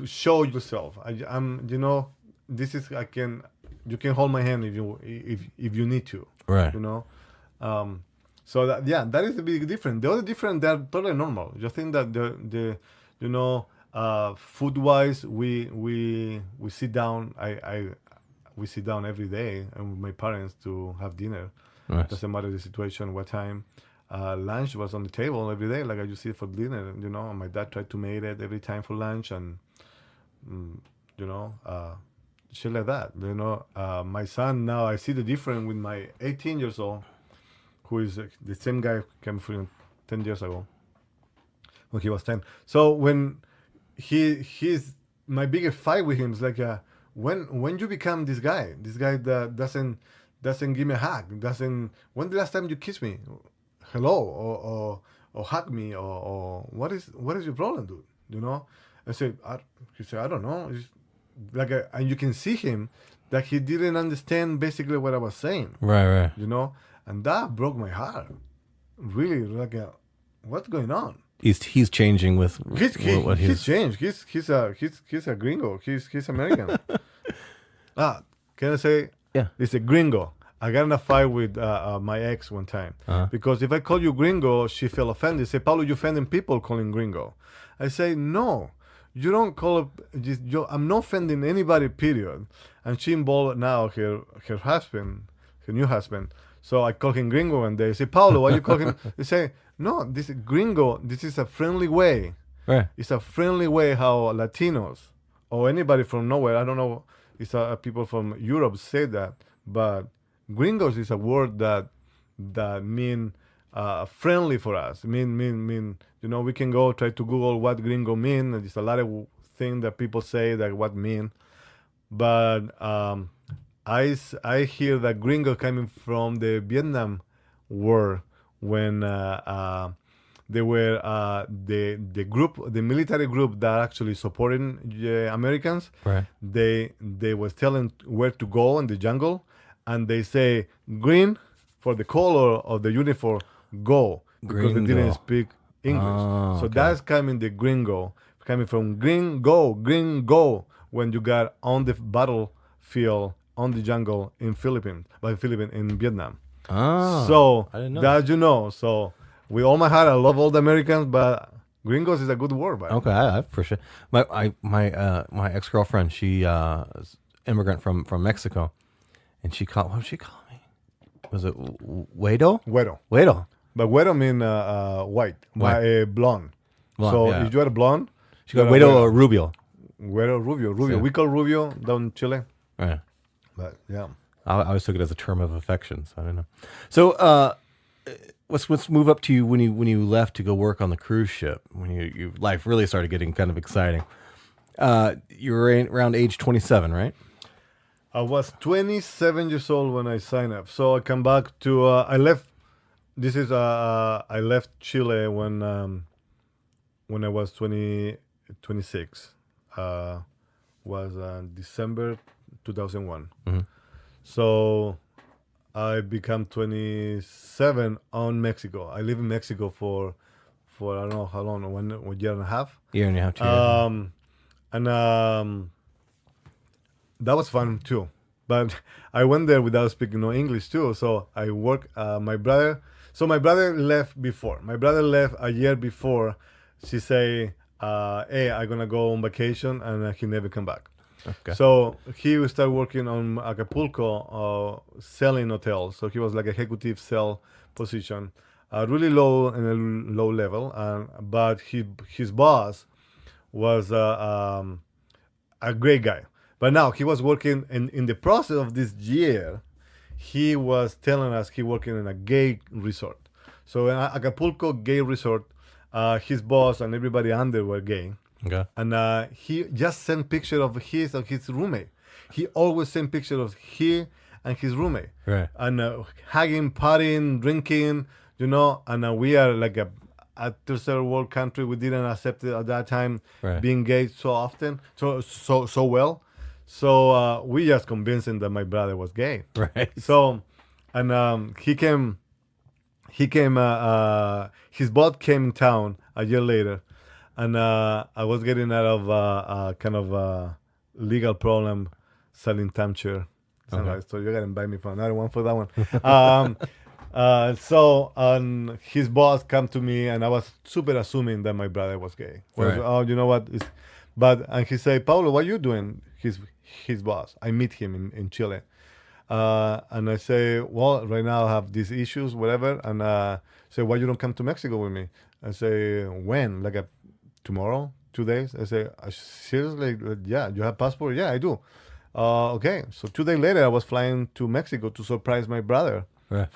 show yourself. This is you can hold my hand if you need to. Right. So that is the big difference. The other difference, they're totally normal. Just think that food wise, we sit down. We sit down every day and with my parents to have dinner. Nice. Doesn't matter the situation, what time. Lunch was on the table every day, like I used to eat for dinner. And my dad tried to make it every time for lunch, and shit like that. My son now, I see the difference with my 18 years old, who is the same guy came from 10 years ago when he was 10. So when he's my biggest fight with him is like when you become this guy that doesn't give me a hug, when the last time you kissed me, hello, or hug me, or what is your problem, dude? You know? I said, he said, I don't know. It's like, and you can see him that he didn't understand basically what I was saying. Right, right. You know, and that broke my heart. Really, like, what's going on? He's changing with what He's changed. He's a gringo. He's American. Can I say? Yeah. It's a gringo. I got in a fight with my ex one time because if I call you gringo, she felt offended. Say, Paulo, you're offending people calling gringo. I say, no, you don't call it. I'm not offending anybody. Period. And she involved now her husband, her new husband. So I call him gringo one day. I say, Paulo, why you call him? They say, no, this is gringo. This is a friendly way. Right. It's a friendly way how Latinos or anybody from nowhere, I don't know, it's people from Europe say that, but gringos is a word that mean friendly for us. Mean. You know, we can go try to Google what gringo mean. There's a lot of things that people say that what mean, but I hear that gringo coming from the Vietnam War when they were the group, the military group that actually supporting the Americans. Right. They was telling where to go in the jungle, and they say green for the color of the uniform, go, because they Gringo. didn't speak English. Oh, so okay. that's coming the gringo, coming from green go when you got on the battlefield on the jungle in in Vietnam. Oh, So I didn't know. that you know. So with all my heart, I love all the Americans, but gringos is a good word, but Okay, I appreciate my ex girlfriend. She is immigrant from Mexico, and what did she call me? Was it Wedo? güero. Wedo. But güero mean white, blonde. Blonde, So yeah. if you are blonde, She got you are Wedo or Rubio. güero, rubio. Yeah. We call rubio down in Chile, Right. but yeah. I always took it as a term of affection, so I don't know. So let's move up to you when you left to go work on the cruise ship. When your life really started getting kind of exciting. You were around age 27, right? I was 27 years old when I signed up. So I come back to I left. This is I left Chile when I was 26. Was December 2001. Mhm. So I become 27 on Mexico. I live in Mexico for I don't know how long, one year and a half. Year and a half, 2 years. And that was fun too. But I went there without speaking no English too. So I work. My brother left before. My brother left a year before. She say, "Hey, I'm gonna go on vacation," and he never come back. Okay. So he would start working on Acapulco, selling hotels. So he was like executive sell position, really low in a low level. But his boss was a great guy. But now he was working in the process of this year. He was telling us he working in a gay resort. So in Acapulco gay resort, his boss and everybody under were gay. Okay. And he just sent picture of his roommate. He always sent picture of he and his roommate. Right. And hugging, partying, drinking, you know. And we are like a third world country. We didn't accept it at that time, Right. being gay so often, so well. So we just convinced him that my brother was gay. Right. So, and he came. His boss came in town a year later, and I was getting out of kind of legal problem selling timeshare. Okay. So you gotta invite me for another one for that one. So his boss come to me, and I was super assuming that my brother was gay. Right. Oh, you know what? And he say, Paulo, what you doing? His boss. I meet him in Chile. And I say, well, right now I have these issues, whatever. And say, why you don't come to Mexico with me? I say, when? Like tomorrow? 2 days? I say, seriously? Yeah, you have passport? Yeah, I do. Okay. So 2 days later, I was flying to Mexico to surprise my brother. Right.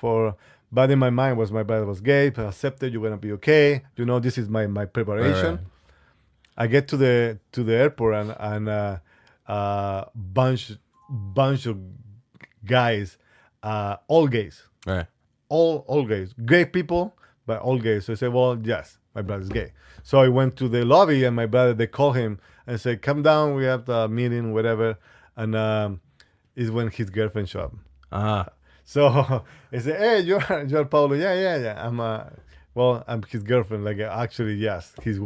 But in my mind was my brother was gay, but accepted, you're gonna be okay. You know, this is my preparation. Right. I get to the airport and bunch of guys, all gays, Right. all gays, great people, but all gay. So I said, well, yes, my brother's gay. So I went to the lobby, and my brother, they call him and say, come down, we have the meeting, whatever. And is when his girlfriend showed up. Ah, So I said, hey, you're Paulo. Yeah. I'm his girlfriend. Like actually, yes, he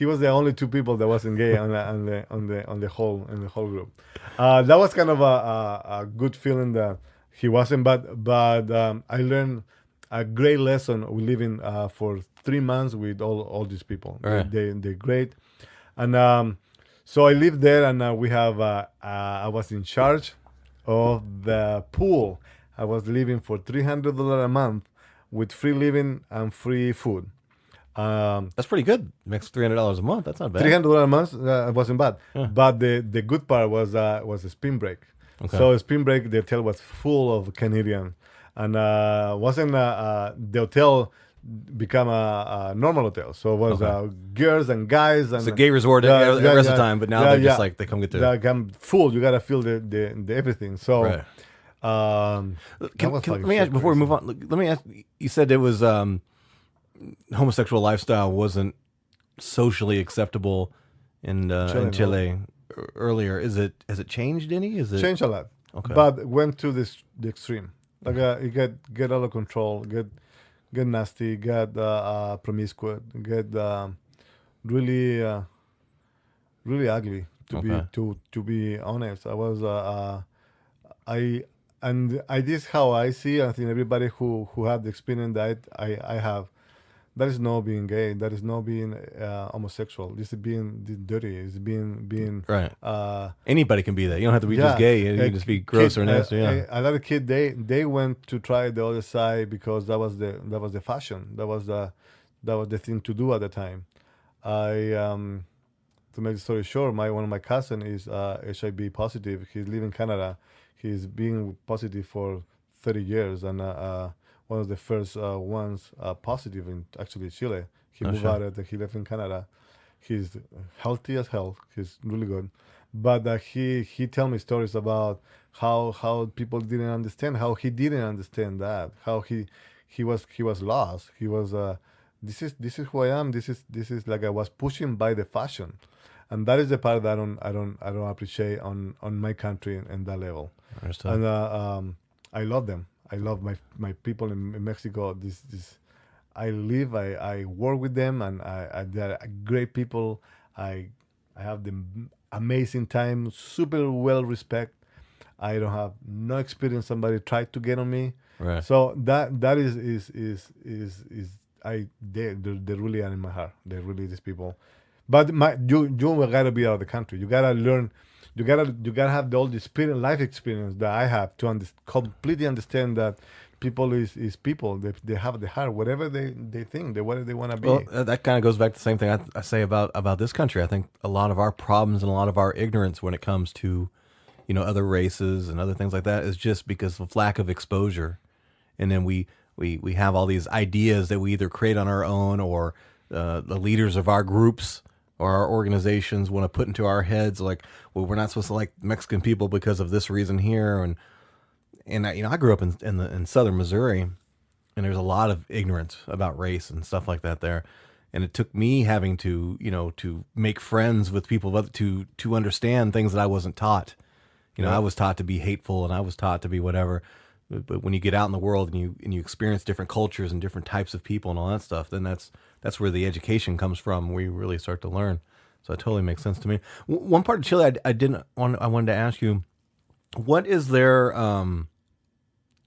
was the only two people that wasn't gay on the whole group. That was kind of a good feeling that he wasn't, but I learned a great lesson living for 3 months with all these people. Right. They're great, and so I lived there, and we have I was in charge of the pool. I was living for $300 a month with free living and free food. that's pretty good. Makes $300 a month. That's not bad. $300 a month wasn't bad, Yeah. but the good part was a spring break. Okay. So spring break, the hotel was full of Canadian, and wasn't the hotel become a normal hotel. So it was Okay. girls and guys and It's a gay resort the rest of the time, but now they're just like they come get their Like I'm full. You gotta feel the everything. So right. that was Let like me so ask before we crazy. move on. Let me ask. You said it was homosexual lifestyle wasn't socially acceptable in no. Chile earlier. Has it changed any? Is it Changed a lot, okay? but went to the extreme. Like it get out of control, get nasty, get promiscuous, get really really ugly. Okay. To be honest, I was I and I this is how I see. I think everybody who had the experience that I have. That is not being gay. That is not being homosexual. This is being dirty. It's being Right. uh, Anybody can be that. You don't have to be just yeah, gay. You can just be gross or nasty. Yeah. A lot of kids they went to try the other side because that was the fashion. That was the thing to do at the time. I to make the story short, one of my cousin is HIV positive. He's living in Canada. He's been positive for 30 years, and one of the first ones positive in actually Chile. He Oh, moved sure. out and he left in Canada. He's healthy as hell. He's really good, but he tell me stories about how people didn't understand, how he didn't understand that, how he was lost. He was this is who I am. This is like I was pushing by the fashion, and that is the part that I don't appreciate on my country in that level. Understood. And I love them. I love my people in Mexico. I live, I work with them, and they're great people. I have the amazing time, super well respect. I don't have no experience. Somebody tried to get on me, Right. so that is they really are in my heart. They're really these people. But you gotta be out of the country. You gotta learn. You gotta have all the experience, life experience that I have to completely understand that people is people. They have the heart, whatever they think, whatever they want to be. Well, that kind of goes back to the same thing I say about this country. I think a lot of our problems and a lot of our ignorance when it comes to, other races and other things like that is just because of lack of exposure. And then we have all these ideas that we either create on our own or the leaders of our groups or our organizations want to put into our heads, like, well, we're not supposed to like Mexican people because of this reason here. And I grew up in southern Missouri, and there's a lot of ignorance about race and stuff like that there. And it took me having to, to make friends with people to understand things that I wasn't taught. I was taught to be hateful, and I was taught to be whatever. But when you get out in the world and you experience different cultures and different types of people and all that stuff, then that's where the education comes from. Where you really start to learn. So it totally makes sense to me. One part of Chile I wanted to ask you, what is there,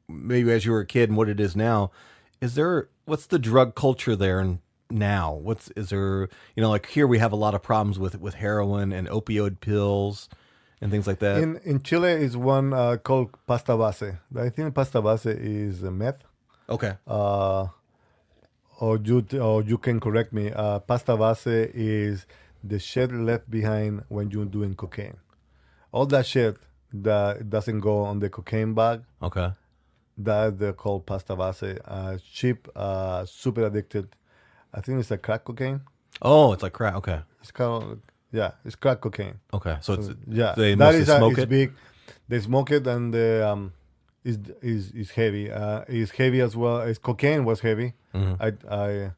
maybe as you were a kid and what it is now, what's the drug culture there now? Is there, like here we have a lot of problems with heroin and opioid pills and things like that. In Chile is one called pasta base. I think pasta base is meth. Okay. Or you can correct me. Pasta base is the shit left behind when you're doing cocaine. All that shit that doesn't go on the cocaine bag, Okay. that they call pasta base. Cheap, super addicted. I think it's a crack cocaine. Oh, it's like crack. Okay. It's called it's crack cocaine. Okay. So it's Yeah, they that mostly is smoke it's it. big. They smoke it, and is heavy. Is heavy as well as cocaine was heavy. I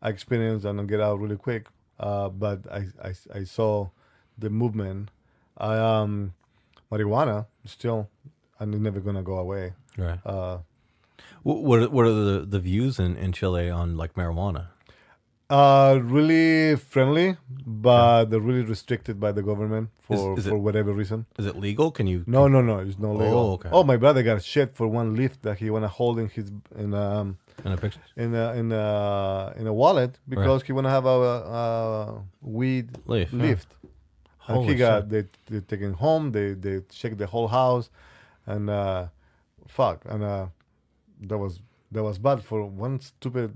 experienced and get out really quick. But I saw the movement. Marijuana still, and it's never gonna go away. Right. What are the views in Chile on like marijuana? Really friendly, but they're really restricted by the government Is it- for whatever reason. Is it legal? Can you? No, it's not legal. Oh, okay. Oh, my brother got shit for one leaf that he wanna hold in his In a picture? in a wallet because he wanna have a weed Leaf, yeah. lift. And Holy he got they taken home. They checked the whole house, and that was bad for one stupid.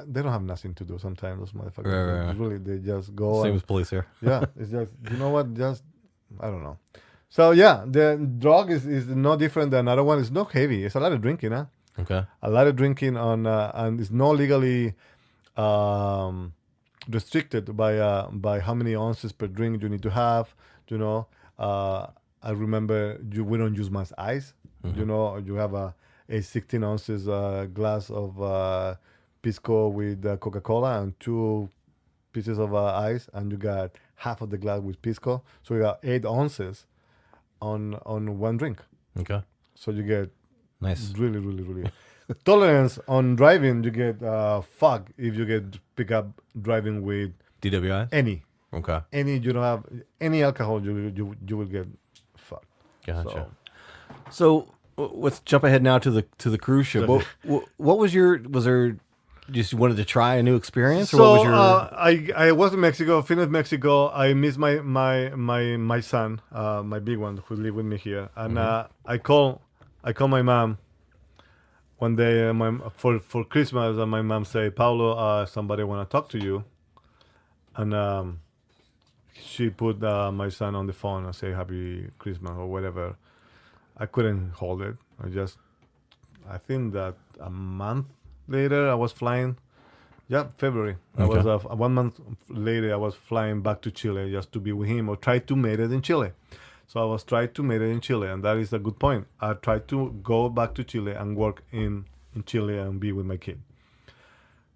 They don't have nothing to do sometimes. Those motherfuckers. Right. Really, they just go. Same and, as police here. yeah, it's just you know what? Just I don't know. So yeah, the drug is no different than another one. It's not heavy. It's a lot of drinking, huh? Okay. A lot of drinking on, and it's not legally restricted by how many ounces per drink you need to have. You know, I remember we don't use much ice. You know, you have a 16 ounces glass of pisco with Coca-Cola and 2 pieces of ice, and you got half of the glass with pisco. So you got 8 ounces on one drink. Okay. So you get Nice. really tolerance on driving. You get fuck if you get pick up driving with DWI. any Okay. you don't have any alcohol. You will get fucked. Gotcha. So let's jump ahead now to the cruise ship. What was there just wanted to try a new experience, or So what was your? I was in Mexico, finished Mexico. I missed my son, my big one who lived with me here, and I call my mom one day for Christmas, and my mom say, Paulo, somebody want to talk to you, and she put my son on the phone and say Happy Christmas or whatever. I couldn't hold it. I think that a month later I was flying. Yeah, February. I Okay. was 1 month later. I was flying back to Chile just to be with him or try to make it in Chile. So I was trying to make it in Chile, and that is a good point. I tried to go back to Chile and work in Chile and be with my kid.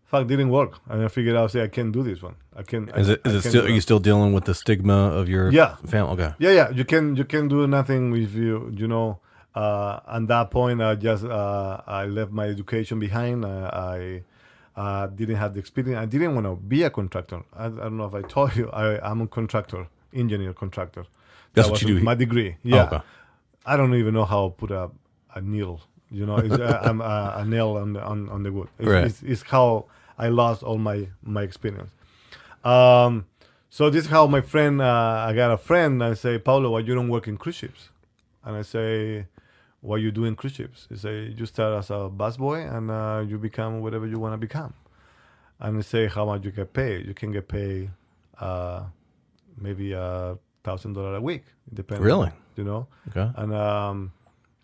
Fact, didn't work, and I figured out, say, I can't do this one. I can. Is it still? Are you still dealing with the stigma of your family? Okay. Yeah. You can do nothing with you. You know, at that point, I left my education behind. I didn't have the experience. I didn't want to be a contractor. I don't know if I told you. I'm a contractor, engineer contractor. That's That what was you do. My degree. Yeah. Oh, okay. I don't even know how to put a needle. You know, I'm a nail on the wood. It's how I lost all my experience. So this is how my friend. I got a friend. I say, Paulo, why you don't work in cruise ships? And I say, what you do in cruise ships? He say, you start as a busboy and you become whatever you want to become. And I say, how much you get paid? You can get paid maybe $1,000 a week, depending. Really? You know. Okay. And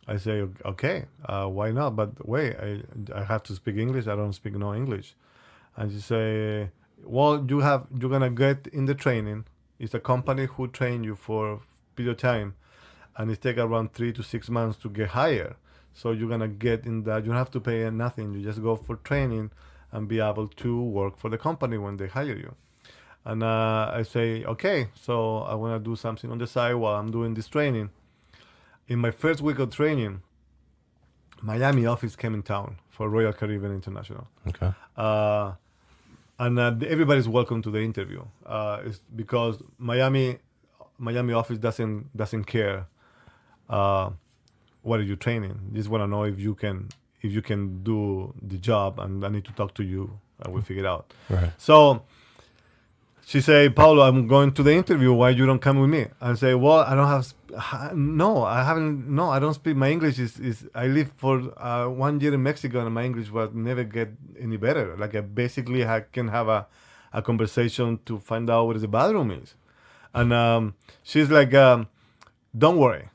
I say, okay, why not? But wait, I have to speak English. I don't speak no English. And she say, well, you're gonna get in the training. It's a company who train you for a period of time, and it take around 3 to 6 months to get hired. So you're gonna get in that. You don't have to pay nothing. You just go for training and be able to work for the company when they hire you. And I say, okay, so I want to do something on the side while I'm doing this training. In my first week of training, Miami office came in town for Royal Caribbean International. Okay. And everybody's welcome to the interview. It's because Miami office doesn't care what are you training. They just want to know if you can do the job, and I need to talk to you and we'll figure it out. Right. So she say, Paulo, I'm going to the interview. Why you don't come with me? I say, well, I don't have. No, I haven't. No, I don't speak. My English is. I lived for 1 year in Mexico, and my English was never get any better. Like I can have a conversation to find out where the bathroom is. And she's like, don't worry,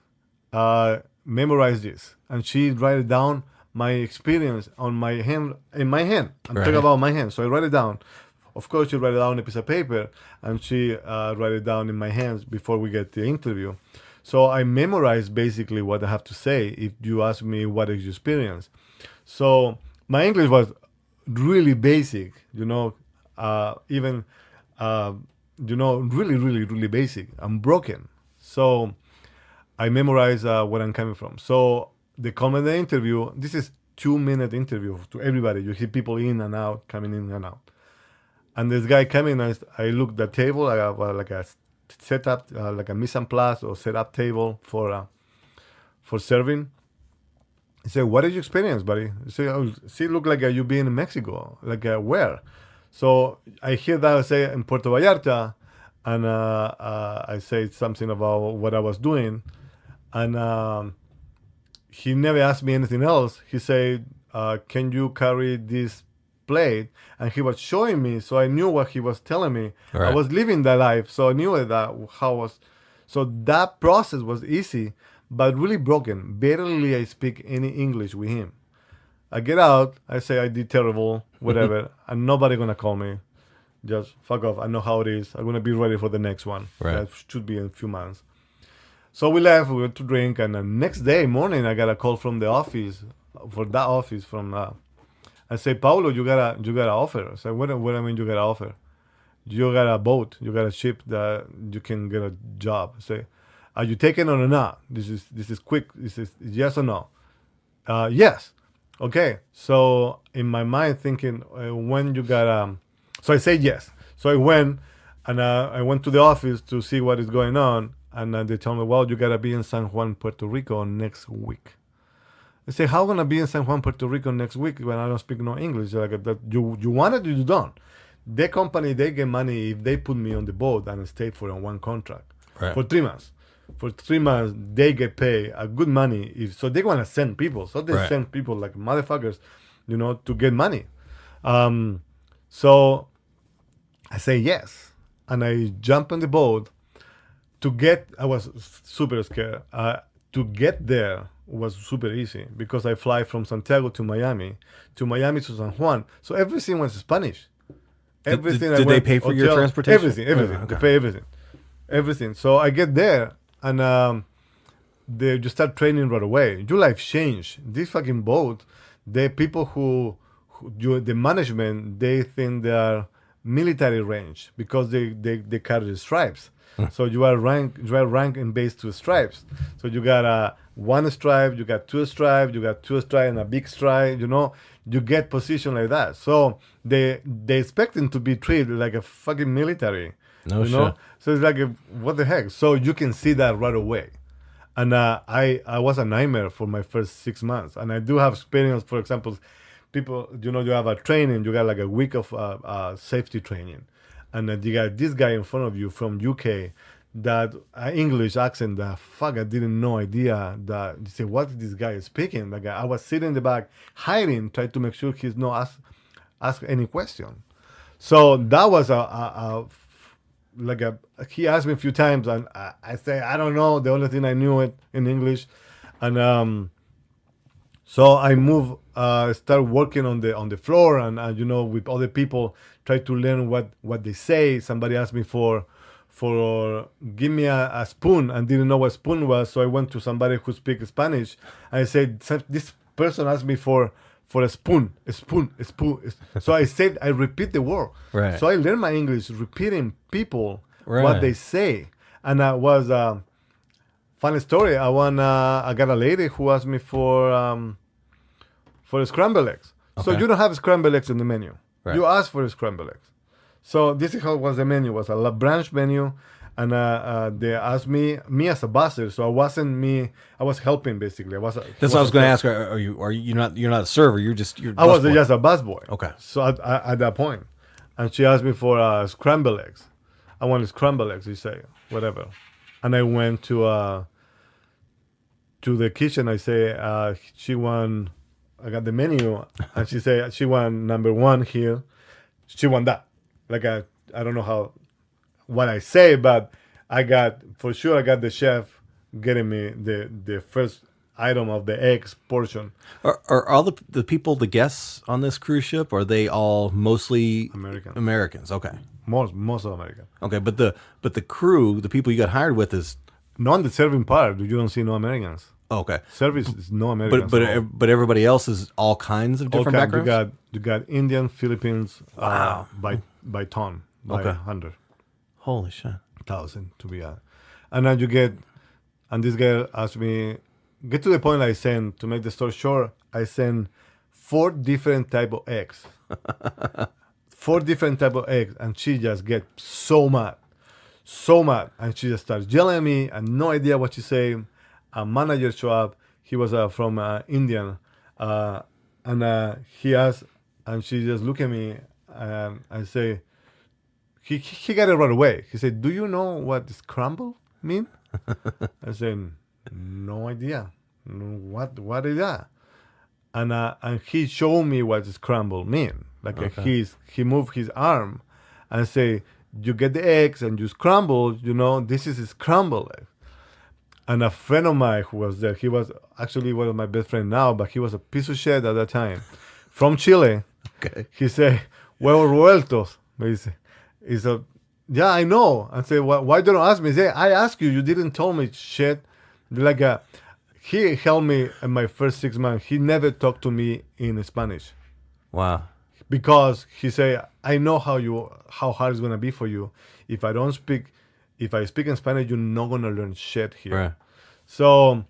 memorize this. And she write it down my experience on my hand in my hand. I'm talking about my hand, so I write it down. Of course, she write it down on a piece of paper, and she write it down in my hands before we get the interview. So I memorized basically what I have to say if you ask me what is your experience. So my English was really basic, even, uh, really, really, really basic. I'm broken. So I memorize where I'm coming from. So they come in the interview. This is 2-minute interview to everybody. You hear people in and out, coming in and out. And this guy coming, I look at the table. I have like a setup, like a mise en place or setup table for serving. He said, "What is your experience, buddy?" I say, "Oh, see, look like you been in Mexico. Like where?" So I hear that I say in Puerto Vallarta, and I say something about what I was doing, and he never asked me anything else. He said, "Can you carry this plate?" And he was showing me, so I knew what he was telling me. Right. I was living that life, so I knew that how was. So that process was easy, but really broken. Barely I speak any English with him. I get out, I say I did terrible, whatever, and nobody gonna call me. Just fuck off. I know how it is. I'm gonna be ready for the next one. Right. That should be in a few months. So we left. We went to drink, and the next day morning, I got a call from the office, from. I say, Paulo, you got a offer. I say, what I mean you got an offer? You got a boat. You got a ship that you can get a job. I say, are you taking it or not? This is quick. This is yes or no? Yes. Okay. So in my mind, thinking when you got so I say yes. So I went, and I went to the office to see what is going on, and they told me, well, you gotta be in San Juan, Puerto Rico next week. I say, how gonna be in San Juan, Puerto Rico next week when I don't speak no English? They're like that. You want it, you don't. The company, they get money if they put me on the boat and stay for one contract for 3 months. For 3 months, they get paid a good money. So they want to send people. So they send people like motherfuckers, to get money. So I say yes. And I jump on the boat I was super scared. To get there was super easy because I fly from Santiago to Miami to San Juan. So everything was Spanish. Everything. Did they pay for your transportation? Everything. Okay. They pay everything. So I get there, and they just start training right away. Your life change. This fucking boat, the people who the management, they think they are military range because they carry the stripes. So you are ranked in base to stripes. So you got one stripe, you got two stripes, and a big stripe. You get position like that. So they expect him to be treated like a fucking military. No shit. So it's like what the heck. So you can see that right away. And I was a nightmare for my first 6 months. And I do have experience. For example, people, you have a training. You got like a week of safety training. And you got this guy in front of you from UK that English accent that I didn't know idea that you say what this guy is speaking. Like I was sitting in the back hiding, trying to make sure he's not ask any question. So that was he asked me a few times and I say I don't know. The only thing I knew it in English, and so I move, start working on the floor and with other people, try to learn what they say. Somebody asked me for give me a spoon and didn't know what spoon was, so I went to somebody who speaks Spanish. I said this person asked me for a spoon. So I said I repeat the word. Right. So I learned my English repeating people what they say, and I was. Funny story. I got a lady who asked me for scrambled eggs. Okay. So you don't have scrambled eggs in the menu. Right. You ask for scrambled eggs. So this is how was the menu. It was a brunch menu, and they asked me as a busser. So I wasn't me. I was helping basically. That's what I was going to ask. Are you not? You're not a server. You're I was just a busboy. Okay. So at that point, and she asked me for scrambled eggs. I wanted scrambled eggs. You say whatever, and I went to the kitchen. I say she won. I got the menu, and she said she won number 1 here. She won that. Like I don't know what I say, but I got the chef getting me the first item of the eggs portion. Are all the people, the guests on this cruise ship, are they all mostly Americans? Okay. Most of American. Okay, but the crew, the people you got hired with is not on the serving part. You don't see no Americans. Okay. Service is no Americans. But everybody else is all kinds of different backgrounds? You got Indian, Philippines, Wow. by ton, by Okay. 100,000 Holy shit. to be honest. And then you get, and this girl asked me, get to the point I send, to make the story short, I send 4 different type of eggs. 4 different type of eggs, and she just get so mad, and she just starts yelling at me, and no idea what she's saying. A manager show up. He was from Indian, and he asked, and she just look at me and say, he got it right away. He said, "Do you know what scramble mean?" I said, "No idea. What is that?" And he showed me what scramble mean. Like he moved his arm and say, "You get the eggs and you scramble. This is a scrambled egg." And a friend of mine who was there, he was actually one of my best friends now, but he was a piece of shit at that time, from Chile. Okay. He said, "Huevos revueltos." He said, "Yeah, I know." I said, "Why don't you ask me?" He said, "I asked you. You didn't tell me shit." He helped me in my first 6 months. He never talked to me in Spanish Wow. because he said, "I know how hard it's gonna be for you. If I speak in Spanish, you're not gonna learn shit here." Right. So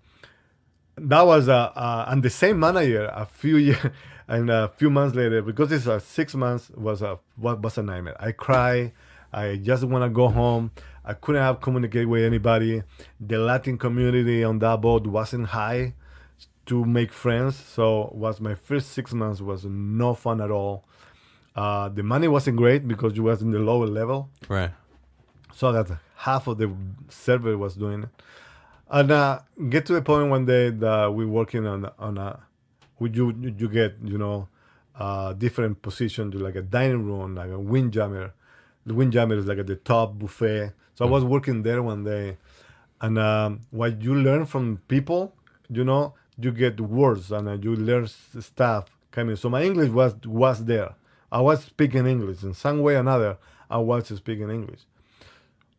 that was and the same manager a few years and a few months later, because this 6 months was a nightmare. I cry. I just want to go home. I couldn't have communicate with anybody. The Latin community on that boat wasn't high to make friends. So my first 6 months was no fun at all. The money wasn't great because you was in the lower level. Right. So that half of the server was doing it. And get to the point one day that we're working on you get different positions, like a dining room, like a windjammer. The windjammer is like at the top buffet. So I was working there one day, and what you learn from people, you get words and you learn stuff coming. So my English was there. I was speaking English in some way or another. I was speaking English.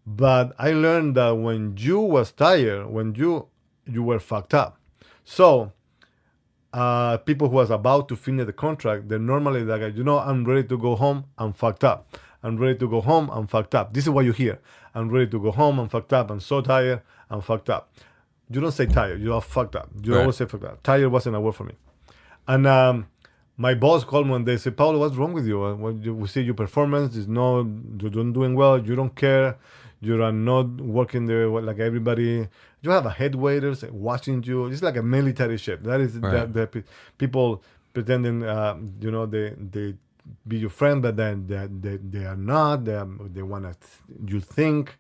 But I learned that when you was tired, when you were fucked up. So people who was about to finish the contract, they're normally like, I'm ready to go home, I'm fucked up. I'm ready to go home, I'm fucked up. This is what you hear. I'm ready to go home, I'm fucked up. I'm so tired, I'm fucked up. You don't say tired, you are fucked up. You always say fucked up. Tired wasn't a word for me. And my boss called me one day and said, "Paulo, what's wrong with you? We see your performance is not, you're not doing well, you don't care. You are not working there like everybody. You have a head waiters watching you. It's like a military ship. That is the people pretending, they be your friend, but then they are not. They want you think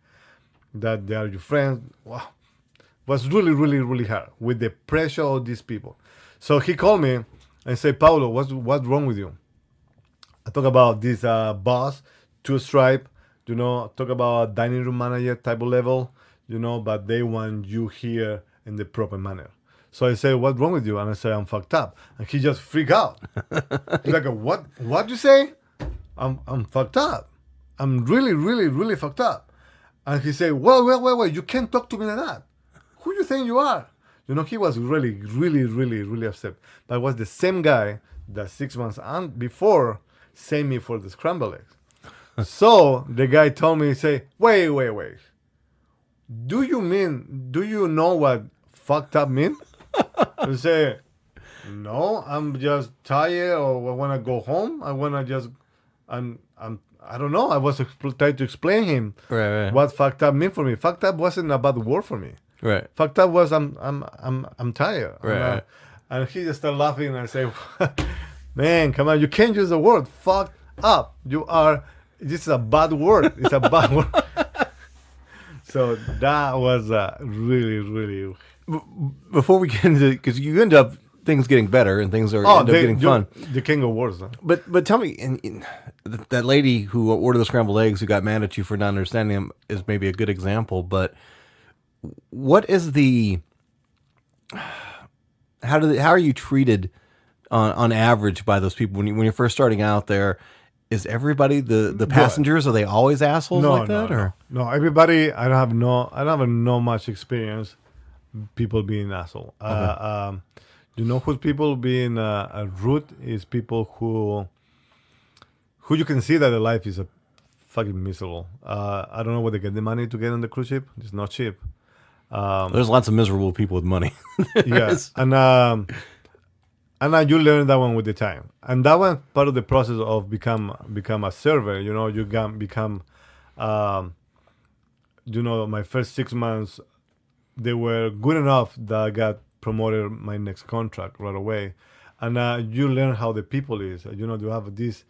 that they are your friends. Wow, it was really, really, really hard with the pressure of these people. So he called me and said, "Paulo, what's wrong with you?" I talk about this boss, 2 stripe. Talk about dining room manager type of level, but they want you here in the proper manner. So I say, "What's wrong with you?" And I say, "I'm fucked up." And he just freak out. He's like, what you say? I'm fucked up. I'm really, really, really fucked up. And he say, wait, you can't talk to me like that. Who you think you are? He was really, really, really, really upset. But it was the same guy that 6 months before sent me for the scrambled eggs. So the guy told me, say, wait. Do you know what fucked up mean? I say, "No, I'm just tired, or I want to go home. I want to just, I don't know." I was trying to explain him what fucked up mean for me. Fucked up wasn't a bad word for me. Right. Fucked up was I'm tired. Right. And he just started laughing, and I say, "Man, come on, you can't use the word fucked up. This is a bad word. It's a bad word." So that was really, really. Before we get into, because you end up things getting better and things end up getting fun. They can go worse. Huh? But tell me, in that lady who ordered the scrambled eggs, who got mad at you for not understanding them, is maybe a good example. But what is how are you treated on average by those people when you're first starting out there? Is everybody the passengers? Are they always assholes like that? No. Everybody. I don't have no much experience. People being asshole. Okay. You know who's people being rude is people who you can see that their life is a fucking miserable. I don't know where they get the money to get on the cruise ship. It's not cheap. There's lots of miserable people with money. Yeah, and you learn that one with the time, and that one part of the process of become a server. You know, you can become. My first 6 months, they were good enough that I got promoted my next contract right away, and you learn how the people is. You know, you have these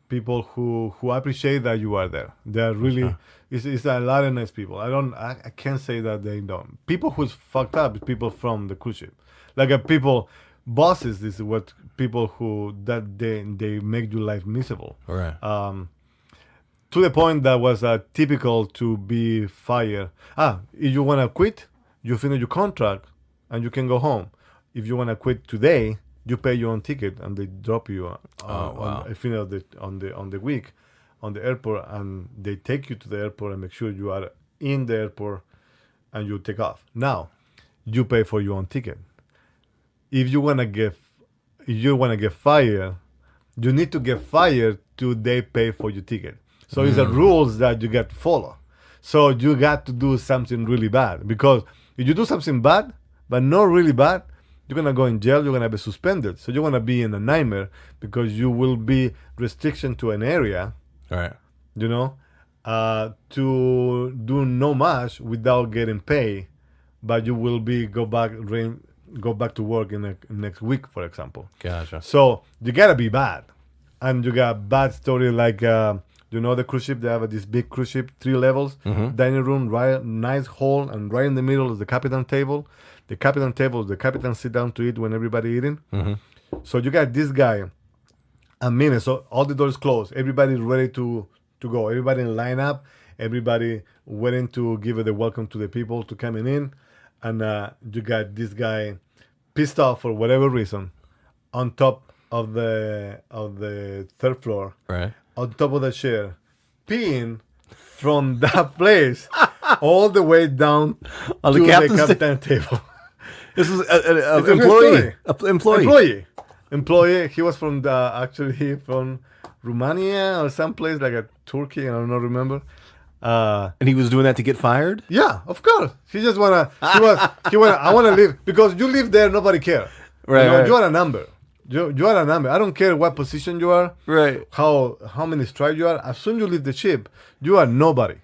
people who appreciate that you are there. They're really it's a lot of nice people. I can't say that they don't. People who's fucked up is people from the cruise ship, like people bosses. This is what people who that they make your life miserable. All right. To the point that was typical to be fired. If you wanna quit, you finish your contract and you can go home. If you wanna quit today, you pay your own ticket and they drop you on the week on the airport, and they take you to the airport and make sure you are in the airport and you take off. Now, you pay for your own ticket. If you wanna get fired, you need to get fired till they pay for your ticket. So it's the rules that you got to follow. So you got to do something really bad, because if you do something bad but not really bad, you're going to go in jail, you're going to be suspended. So you're going to be in a nightmare, because you will be restriction to an area, All right. To do no much without getting paid, but you will go back to work in the next week, for example. Gotcha. So you got to be bad. And you got bad story like, the cruise ship, they have this big cruise ship, 3 levels, dining room, right, nice hall, and right in the middle is the captain table. The captain sit down to eat when everybody eating. So you got this guy, a minute, so all the doors closed. Everybody's ready to go. Everybody in line up. Everybody waiting to give the welcome to the people to coming in. And you got this guy pissed off for whatever reason on top of the 3rd floor. Right. On top of the chair, peeing from that place all the way down on to the captain table. This is an employee. He was from from Romania or someplace like Turkey. I don't know, remember. And he was doing that to get fired? Yeah, of course. He just wanna. I wanna leave, because you live there. Nobody cares. Right. You are a number. You are a number. I don't care what position you are. Right. How many stripes you are. As soon as you leave the ship, you are nobody.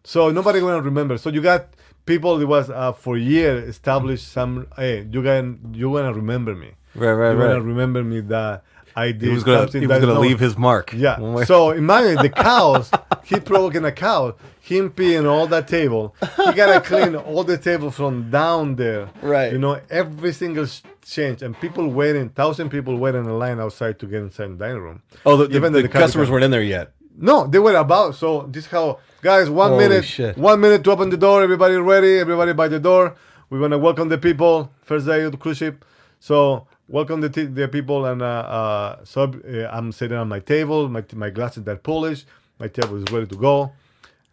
So nobody gonna remember. So you got people that was for years established some. Hey, you gonna remember me. Right. You're gonna remember me that I did something. He was gonna leave his mark. Yeah. So imagine the cows. He provoking a cow. Him peeing all that table. He gotta clean all the table from down there. Right. Every single change, and people waiting, 1,000 people waiting in line outside to get inside the dining room. Oh, the customers weren't in there yet. No, they were about. So this is how, guys. 1 Holy minute. Shit. 1 minute to open the door. Everybody ready. Everybody by the door. We're gonna welcome the people. First day of the cruise ship. So welcome the people, and I'm sitting on my table. My glasses that polished. My table is ready to go.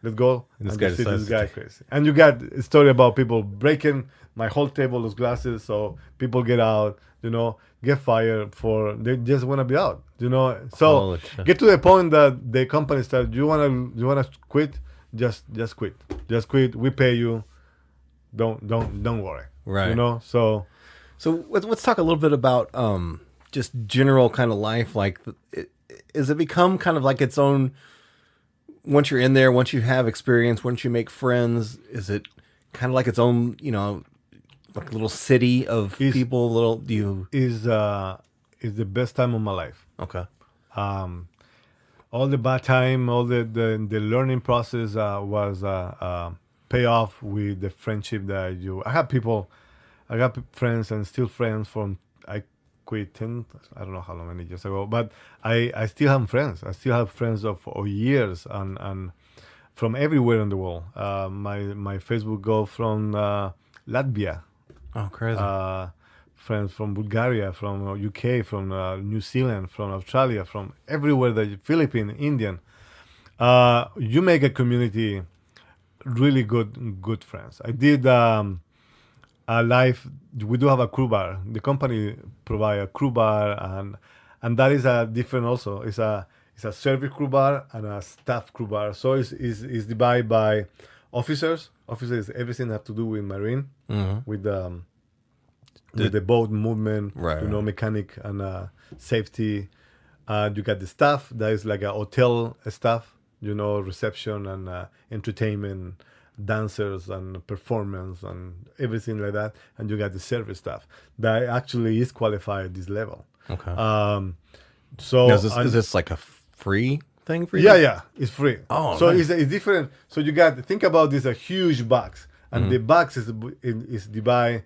Let's go. And this guy crazy. And you got a story about people breaking my whole table, those glasses. So people get out, get fired they just want to be out, So get to the point that the company said, you wanna quit? Just quit. Just quit. We pay you. Don't worry. Right. So let's talk a little bit about just general kind of life. Like, is it become kind of like its own? Once you're in there, once you have experience, once you make friends, is it kind of like its own, like a little city of people? Is the best time of my life. Okay. All the bad time, all the learning process was pay off with the friendship that I got friends and still friends from I quit I don't know how many years ago, but I still have friends. I still have friends of years and from everywhere in the world. My Facebook go from Latvia. Oh, crazy. friends from Bulgaria, from UK, from New Zealand, from Australia, from everywhere, the Philippine, Indian. You make a community really good friends. I did a live. We do have a crew bar. The company provide a crew bar, and that is a different also. It's a service crew bar and a staff crew bar. So it's divided by officers. Officers, everything have to do with marine, with the boat movement, Right, you know, right. mechanic and safety. You got the staff. That is like a hotel staff, you know, reception and entertainment, dancers and performance and everything like that. And you got the service staff that actually is qualified at this level. Okay. So Now, is this like a free thing for you? yeah, it's free. Oh, so nice. it's different. So you got think about this: a huge box, and the box is divided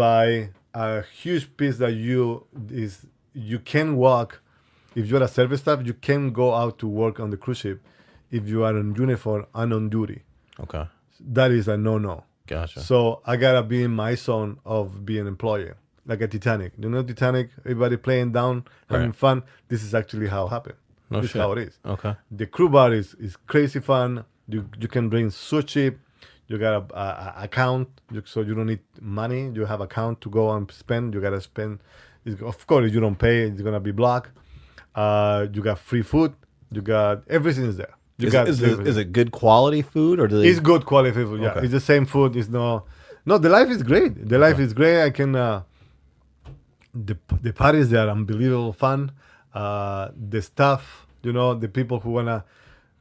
by a huge piece that you can walk. If you're a service staff, you can go out to work on the cruise ship. If you are in uniform and on duty, Okay. that is a no. Gotcha. So I gotta be in my zone of being an employee, like a Titanic. You know, Titanic. Everybody playing down, having Right. fun. This is actually how it happened. No This shit. is how it is. Okay. The crew bar is crazy fun. You can bring so cheap. You got a account, so you don't need money. You have account to go and spend. You gotta spend. Of course, if you don't pay, it's gonna be blocked. You got free food. You got everything is there. You got Is it good quality food, or do they? It's good quality food. Yeah, Okay. it's the same food. It's no. The life is great. The life is great. I can. The parties there are unbelievable fun. The staff, you know, the people who wanna,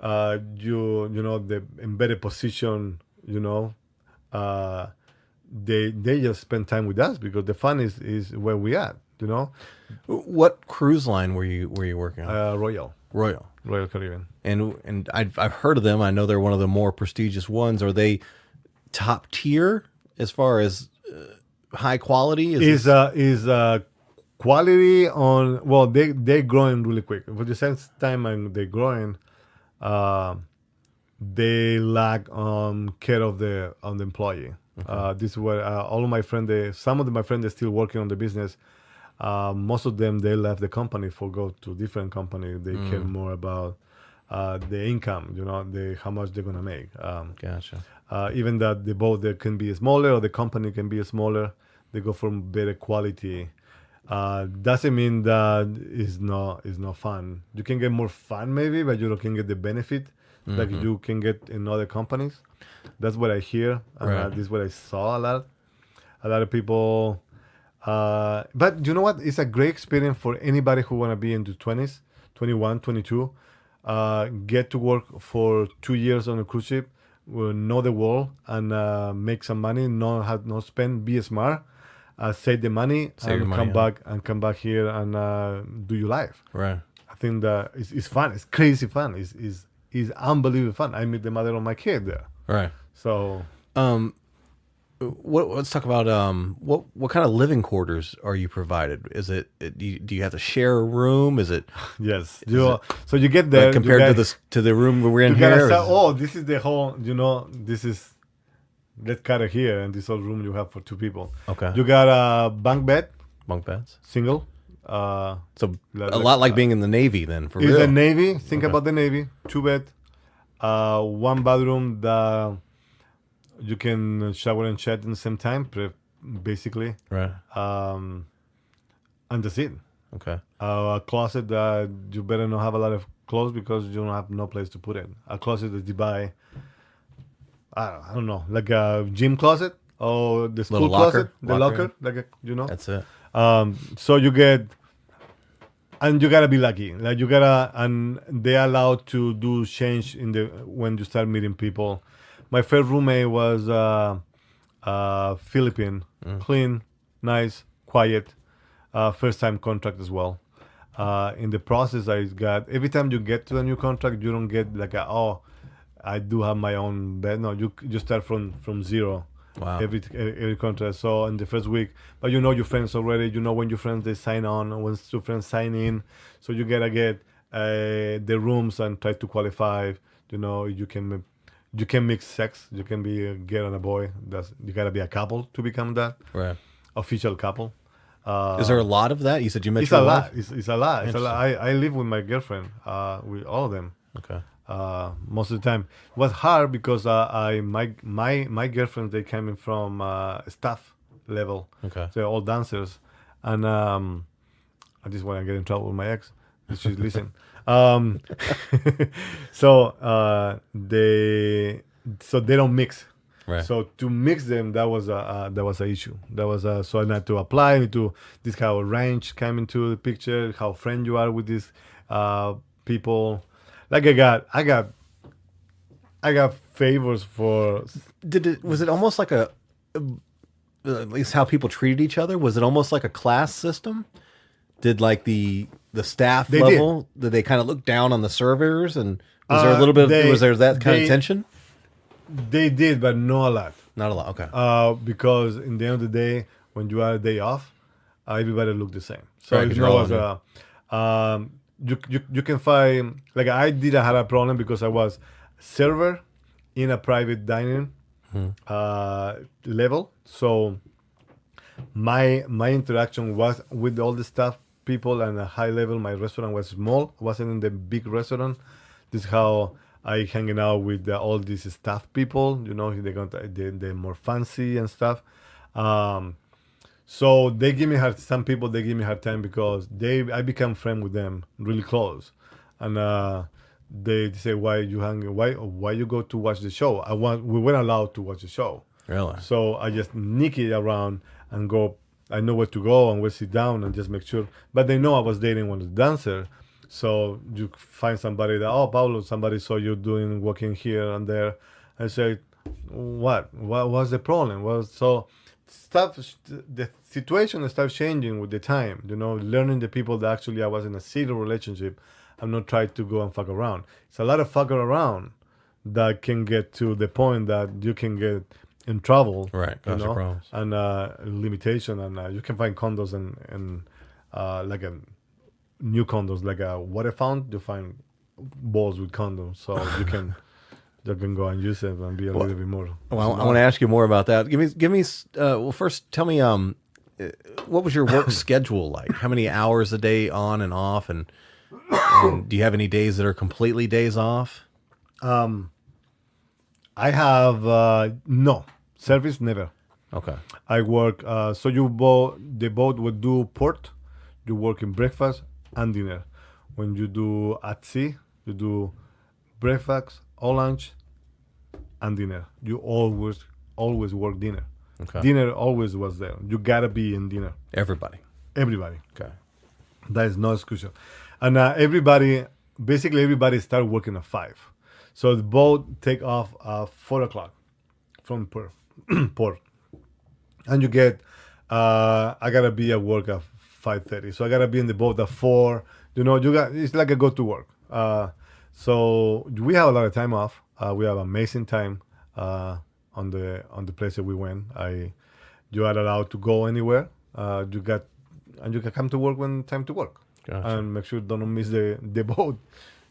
you know, the embedded position, you know, they just spend time with us because the fun is where we at, you know. What cruise line were you working on? Royal Royal Caribbean. And I've heard of them. I know they're one of the more prestigious ones. Are they top tier as far as high quality? Is quality on, well, they're growing really quick. For the same time and they're growing, they lack care of the employee. This is where all of my friends, some of my friends are still working on the business. Most of them, they left the company for go to different company. They care more about the income, you know, how much they're gonna make. Gotcha. Even that the boat there can be smaller or the company can be smaller. They go for better quality. Doesn't mean that is not fun. You can get more fun maybe, but you can get the benefit like you can get in other companies. That's what I hear. Right. This is what I saw a lot. A lot of people. But you know what? It's a great experience for anybody who want to be in the 20s, 21, 22. Get to work for 2 years on a cruise ship, know the world, and make some money. Not spend. Be smart. Save the money Save your and money, come back here and do your life. Right. I think that it's fun. It's crazy fun. It's unbelievable fun. I met the mother of my kid there. Right. So let's talk about what kind of living quarters are you provided? Is it do you have to share a room? Is it yes, so you get there like compared to the room we're in you gotta here? say, this is the whole. You know, this is let's cut it here, and this whole room you have for 2 people. Okay. You got a bunk bed, Bunk beds. single. So a lot like being in the Navy then, for It's real. a Navy. Think Okay. about the Navy. 2 bed, 1 bathroom that you can shower and chat in the same time, basically. Right. And that's it. Okay. A closet that you better not have a lot of clothes because you don't have no place to put it. A closet that you buy, I don't know, like a gym closet or the school Little locker. closet, the Locker. locker, like you know. That's it. So you get, and you gotta be lucky. Like you gotta, and they allowed to do change when you start meeting people. My first roommate was Philippine, clean, nice, quiet. First time contract as well. In the process, I got every time you get to a new contract, you don't get like I do have my own bed. No, you start from zero. Wow. Every contract. So in the first week, but you know your friends already. You know when your friends they sign on, when your friends sign in. So you gotta get the rooms and try to qualify. You know you can mix sex. You can be a girl and a boy. You gotta be a couple to become that Right. official couple. Is there a lot of that? You said you met It's your a wife? lot. It's a lot. It's a lot. I live with my girlfriend. With all of them. Okay. Most of the time, it was hard because my girlfriends they came from staff level. Okay. They're all dancers, and I just want to get in trouble with my ex. She's listening. Um, they don't mix. Right. So to mix them, that was a issue. That was so I had to apply. I need to this how range came into the picture. How friend you are with these people. Like I got favors for. Was it almost like at least how people treated each other? Was it almost like a class system? Did like the staff level, did they kind of look down on the servers? And was there a little bit was there that kind of tension? They did, but not a lot. Not a lot, okay. Because in the end of the day, when you are a day off, everybody look the same. So Right, it's not you can find like I didn't have a problem because I was server in a private dining level. So my interaction was with all the staff people and a high level. My restaurant was small, wasn't in the big restaurant. This is how I hanging out with all these staff people. You know, they're more fancy and stuff. So they give me hard. Some people they give me hard time because I become friend with them really close, and they say why you hang why you go to watch the show. We weren't allowed to watch the show. Really? So I just sneak it around and go. I know where to go and where to sit down and just make sure. But they know I was dating one of the dancers. So you find somebody that, oh, Paulo, somebody saw you walking here and there. I say, what? What was the problem? Well, so the situation starts changing with the time. You know, learning the people that actually I was in a serious relationship. I'm not trying to go and fuck around. It's a lot of fucking around that can get to the point that you can get in trouble, right? You know, problems. And limitation, and you can find condos and like a new condos, like a water fountain. You find balls with condoms, so you can go and use it and be a little bit more. Well, I want to ask you more about that. Give me. Well, first, tell me, what was your work schedule like? How many hours a day on and off, and do you have any days that are completely days off? I have no service, never. Okay. I work. So the boat would do port. You work in breakfast and dinner. When you do at sea, you do breakfast, or lunch, and dinner. You always work dinner. Okay. Dinner always was there. You gotta be in dinner. Everybody. Okay. That is no excuse. And basically everybody start working at 5. So the boat take off at 4 o'clock from port. And you get, I gotta be at work at 5:30. So I gotta be in the boat at 4. You know, it's like a go to work. So we have a lot of time off. We have amazing time on the place that we went. You are allowed to go anywhere. You can come to work when time to work. Gotcha. And make sure don't miss the boat.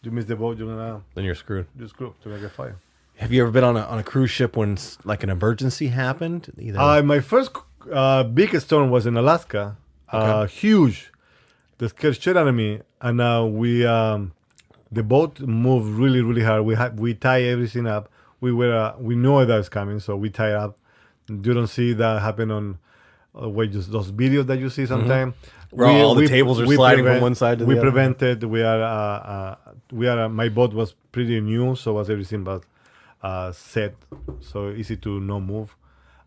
You miss the boat, then you're screwed. You're screwed. You're gonna get fired. Have you ever been on a cruise ship when like an emergency happened? My first big storm was in Alaska. Okay. Huge. They scared shit out of me, and the boat moved really, really hard. We tie everything up. We know that was coming, so we tie up. You don't see that happen on just those videos that you see sometimes. Where all the tables are sliding from one side to the other. We prevented. We are. My boat was pretty new, so was everything but set, so easy to no move.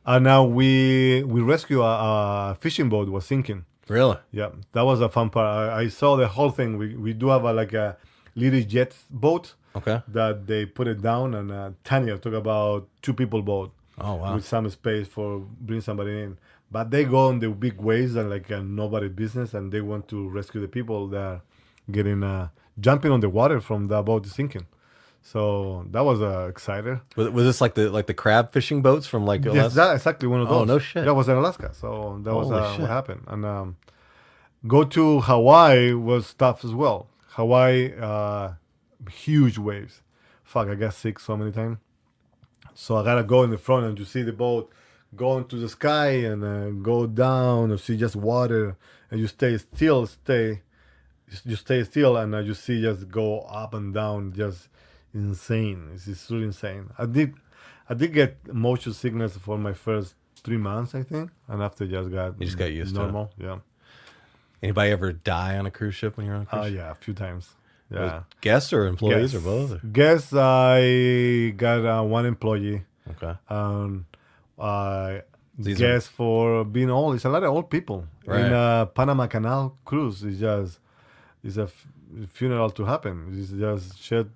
And now we rescue a fishing boat was sinking. Really? Yeah, that was a fun part. I saw the whole thing. We do have a little jet boat. Okay. That they put it down, and Tanya took about 2 people boat. Oh wow. With some space for bring somebody in. But they go on the big waves and nobody business, and they want to rescue the people that are getting jumping on the water from the boat sinking. So that was exciting. Was this like the crab fishing boats from like Alaska? Yes, that's exactly one of those. Oh no shit. That was in Alaska, so that was Holy shit. what happened. And go to Hawaii was tough as well. Hawaii, huge waves. Fuck, I got sick so many times. So I gotta go in the front, and you see the boat go into the sky and go down, or see just water, and you stay still, you stay still, and you see just go up and down, just insane. It's really insane. I did get motion sickness for my first 3 months, I think, and after just got You just got used normal. to it. Yeah. Anybody ever die on a cruise ship when you're on a cruise ship? Yeah, a few times. Yeah. Guests or employees Guess. or both? Or? Guess I got one employee. Okay. These Guess for being old. It's a lot of old people. Right. In Panama Canal cruise, it's a funeral to happen. It's just shit.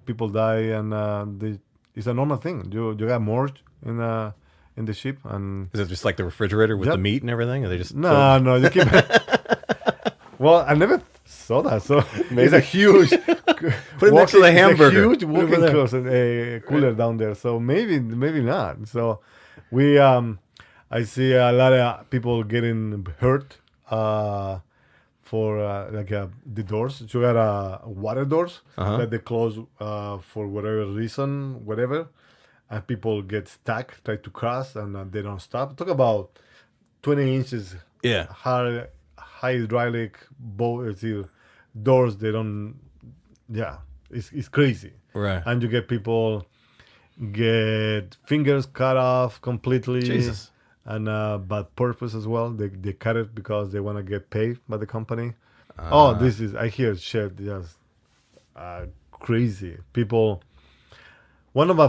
People die, and it's a normal thing. You got morgue in the ship, and Is it just like the refrigerator with Yep. the meat and everything? Or they just no, you keep. Well, I never saw that. So it's a huge. Put it next to the hamburger. It's a huge walking cooler down there. So maybe not. So we I see a lot of people getting hurt for the doors. You got water doors that they close for whatever reason, whatever, and people get stuck, try to cross, and they don't stop. Talk about 20 inches Yeah. high hydraulic doors. They don't. Yeah, it's crazy. Right. And you get people get fingers cut off completely. Jesus. And bad purpose as well. They cut it because they want to get paid by the company. I hear shit just crazy. People. One of a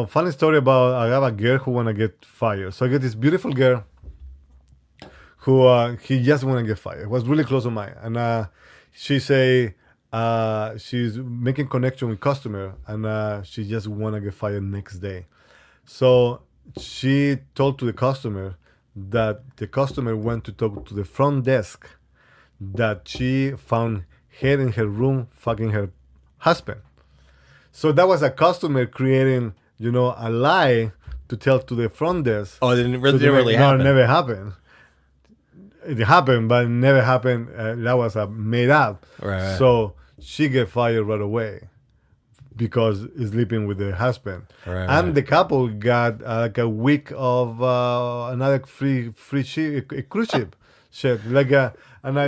funny story about, I have a girl who want to get fired. So I get this beautiful girl who he just want to get fired. It was really close to mine. And she say she's making connection with customer, and she just want to get fired next day. So she told to the customer that the customer went to talk to the front desk that she found her in her room fucking her husband. So that was a customer creating, a lie to tell to the front desk. Oh, it didn't really happen. No, it never happened. It happened, but it never happened. That was made up. Right. So she get fired right away because he's sleeping with the husband. Right. And the couple got like a week of another free ship, a cruise ship. Shit,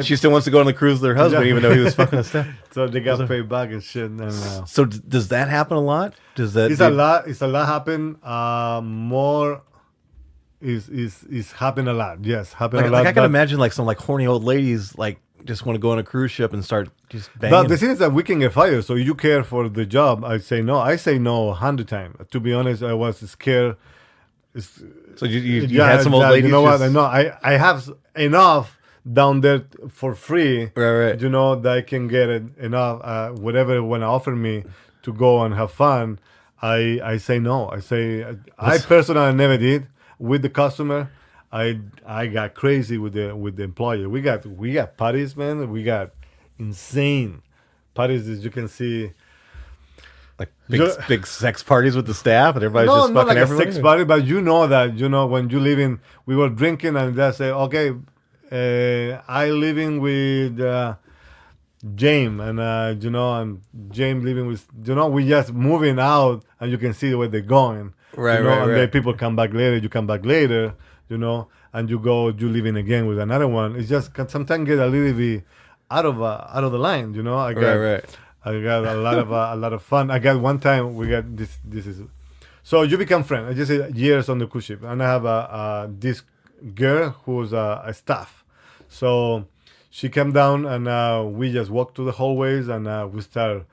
She still wants to go on the cruise with her husband, Yeah. even though he was fucking a step. so they got paid back and shit. And So does that happen a lot? Does that? it's a lot. It's a lot happen. More is happen a lot. Yes, happen a lot. Like I can but- imagine like some like horny old ladies like just want to go on a cruise ship and start just banging. But the thing is that we can get fired. So you care for the job. I say no. I say no 100 times. To be honest, I was scared. So you had some old ladies. You know what? just- I know. I have enough down there for free. Right. You know that I can get enough. Whatever when offer me to go and have fun, I say no. I personally never did with the customer. I got crazy with the employer. We got parties, man. We got insane parties as you can see. Like big sex parties with the staff and everybody's No, just not fucking like everyone. a sex party, but when you living, we were drinking and they say, okay, I living with James and and James living with we just moving out and you can see where they're going. Right, and right. then people come back later, you come back later, and you living again with another one. It's just can sometimes get a little bit out of the line, Right. I got a lot of fun. I got one time we got this. This is so you become friends. I just said years on the cruise ship, and I have this girl who's a staff. So she came down, and we just walked to the hallways, and we start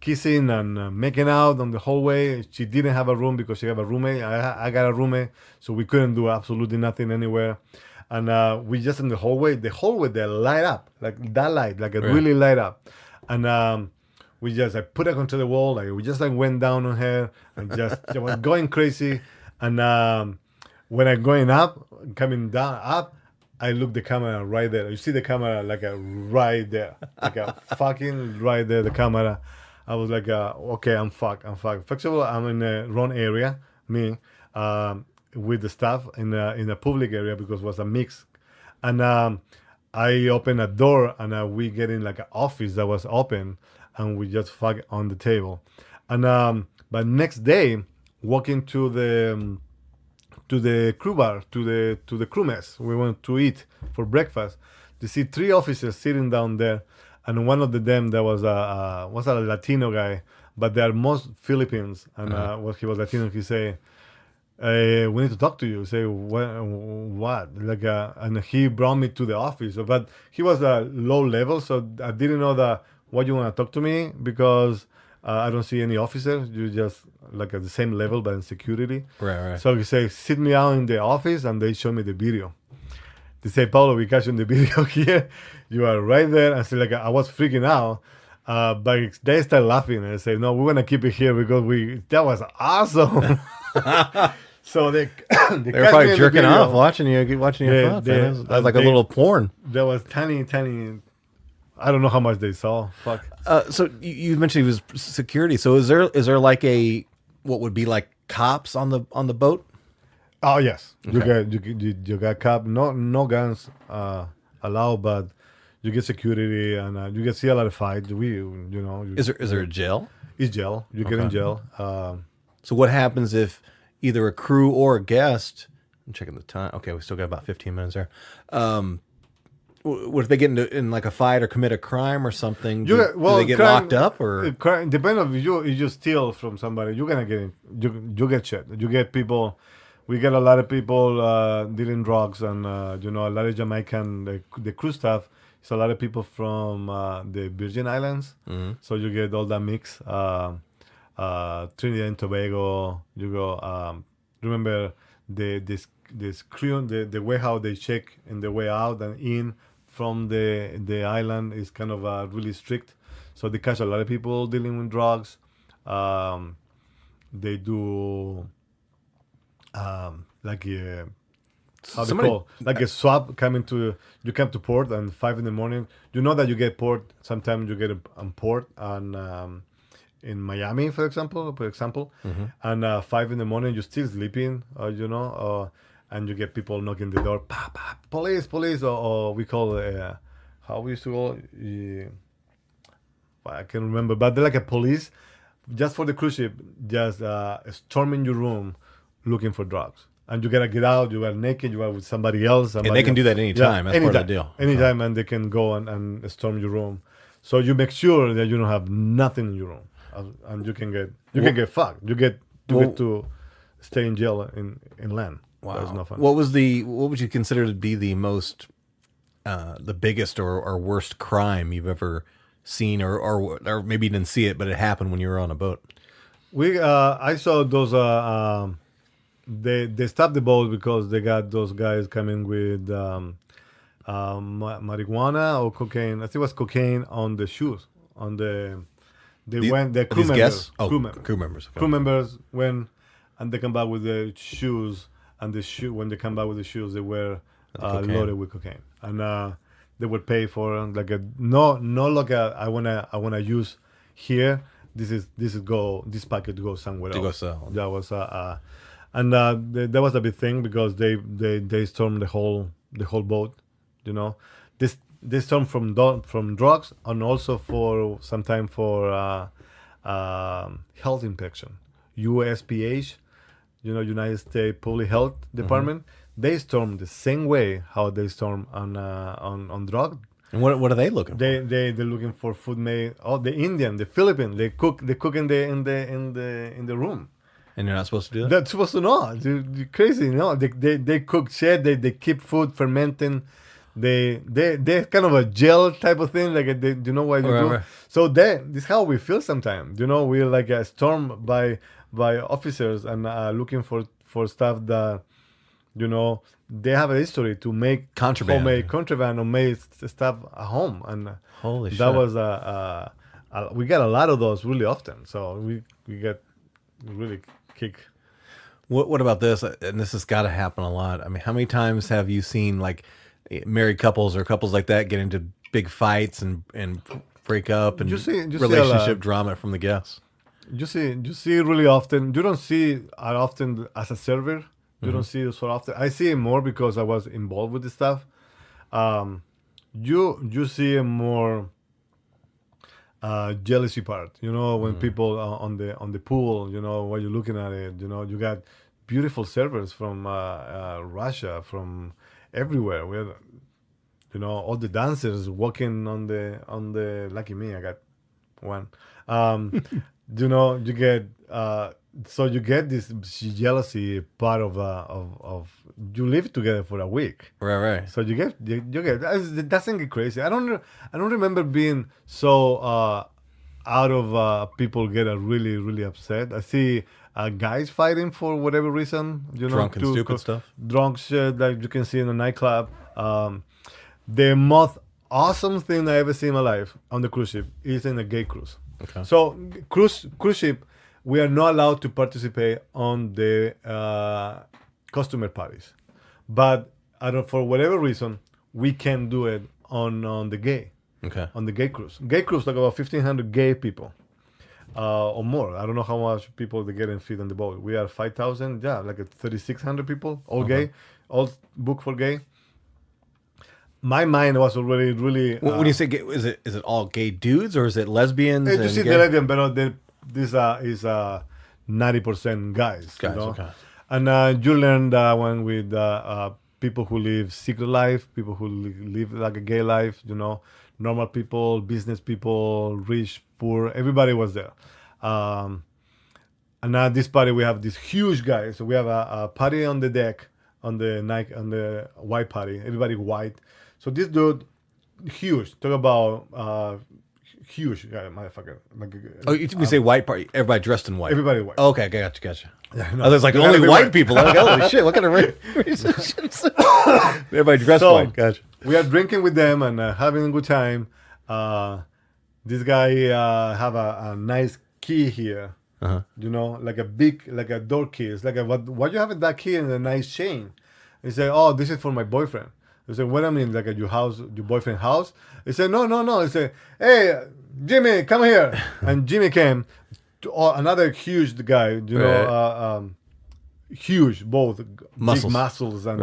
kissing and making out on the hallway. She didn't have a room because she have a roommate. I got a roommate, so we couldn't do absolutely nothing anywhere. And we just in the hallway. The hallway they light up like that light, like it really light up. And I put her onto the wall. Like we just went down on her and just I was going crazy. And when I'm going up, coming down up, I look the camera right there. You see the camera like right there, like a fucking right there. The camera. I was like, okay, I'm fucked. First of all, I'm in the wrong area. Me with the staff in a public area because it was a mix, and I open a door and we get in like an office that was open and we just fuck on the table. And but next day, walking to to the crew bar, to the crew mess. We went to eat for breakfast. To see 3 officers sitting down there, and one of them that was a Latino guy, but they are most Philippines. And what he was Latino, he say, "We need to talk to you." Say what? Like, and he brought me to the office, but he was low level, so I didn't know that what you want to talk to me because I don't see any officers. You just like at the same level, but in security. Right. So he say, "Sit me out in the office," and they show me the video. They say, "Paulo, we catch you in the video here. You are right there." And so like I was freaking out, but they start laughing and say, "No, we want to keep it here because that was awesome." So they were probably jerking off watching your phones. That was like a little porn. There was tiny. I don't know how much they saw. Fuck. So you mentioned he was security. So is there like what would be like cops on the boat? Oh yes, Okay. you got cop. No guns allowed, but you get security and you get see a lot of fights. Is there a jail? It's jail. You get in jail. So what happens if either a crew or a guest? I'm checking the time. Okay, we still got about 15 minutes there. What if they get in like a fight or commit a crime or something? Do they get locked up or? Depending on if you steal from somebody, you're gonna get in. You get shit. You get people. We get a lot of people dealing drugs and a lot of Jamaican the crew staff. It's a lot of people from the Virgin Islands. Mm-hmm. So you get all that mix. Trinidad and Tobago. You go. Remember this crew the way how they check in the way out and in from the island is kind of really strict. So they catch a lot of people dealing with drugs. They do. Like a a swap coming to you come to port and 5 a.m. You know that you get port. Sometimes you get on port and in Miami, for example, Mm-hmm. and 5 a.m. you're still sleeping, and you get people knocking the door, pa, pa, police, or we call how we used to call it, I can't remember, but they're like a police just for the cruise ship, just storming your room looking for drugs. And you gotta get out, you are naked, you are with somebody else. And they can do that anytime. That's part of the deal. Anytime, and they can go and storm your room. So you make sure that you don't have nothing in your room. And you can get fucked. You get to stay in jail in land. Wow. That was no fun. What would you consider to be the most, the biggest or worst crime you've ever seen or maybe you didn't see it, but it happened when you were on a boat? I saw those. They stopped the boat because they got those guys coming with marijuana or cocaine. I think it was cocaine on the shoes. The crew members. Guests? Crew members. Crew members. Okay. Crew members went and they come back with the shoes, and when they come back with the shoes, they were loaded with cocaine, and they would pay for like I wanna use here. This packet goes somewhere else. To go sell. That was that was a big thing because they stormed the whole boat. They stormed from drugs and also for sometime for health inspection. USPH, United States Public Health Department. Mm-hmm. They stormed the same way how they storm on drug. And what are they looking for? They're looking for food made. Oh, the Indian, the Philippine, they cook in the room. And you're not supposed to do that? They're supposed to know. You're crazy, They cook shit. They keep food fermenting. They're kind of a gel type of thing. Like they do what you do. Right. So this is how we feel sometimes. We're like stormed by officers and looking for stuff that they have a history to make homemade contraband or make stuff at home. And holy shit, that was we get a lot of those really often. So we get really kick. What about this? And this has got to happen a lot. I mean, how many times have you seen like married couples or couples like that get into big fights and break up and relationship drama from the guests? You see really often. You don't see it often as a server. You don't see it so often. I see it more because I was involved with this stuff. You see it more jealousy part. When people on the pool, while you're looking at it, you got beautiful servers from Russia, from everywhere. We had, all the dancers walking on the. Lucky me, I got one. You get so you get this jealousy part of you live together for a week. Right. So you get that doesn't get crazy. I don't remember being so out of people get really really upset. I see guys fighting for whatever reason, drunk and stupid stuff. Drunk shit like you can see in a nightclub. The most awesome thing I ever seen in my life on the cruise ship is in a gay cruise. Okay. So cruise ship, we are not allowed to participate on the customer parties, but for whatever reason we can do it on the gay. Okay. On the gay cruise. Gay cruise like about 1,500 gay people or more. I don't know how much people they get and feed on the boat. We are 5,000. Yeah, like 3,600 people, all gay, all booked for gay. My mind was already really. When you say gay, is it all gay dudes or is it lesbians? You see the lesbian, but this is 90% guys. Guys, okay. And you learn that one with people who live secret life, people who live like a gay life. Normal people, business people, rich, poor. Everybody was there. And at this party we have this huge guy. So we have a party on the deck on the white party. Everybody white. So this dude, huge. Talk about huge guy, motherfucker. We say white party. Everybody dressed in white. Everybody white. Oh, okay, gotcha. Yeah, no. I was like, only white people. I'm like, holy shit, what kind of racism? Everybody dressed white. Gotcha. We are drinking with them and having a good time. This guy have a nice key here. Uh-huh. Like a door key. It's like what you have in that key and a nice chain. He said, "Oh, this is for my boyfriend." He said, "What I mean, like at your house, your boyfriend's house?" He said, "No." He said, "Hey, Jimmy, come here." And Jimmy came. Another huge guy, huge, both muscles. Big muscles and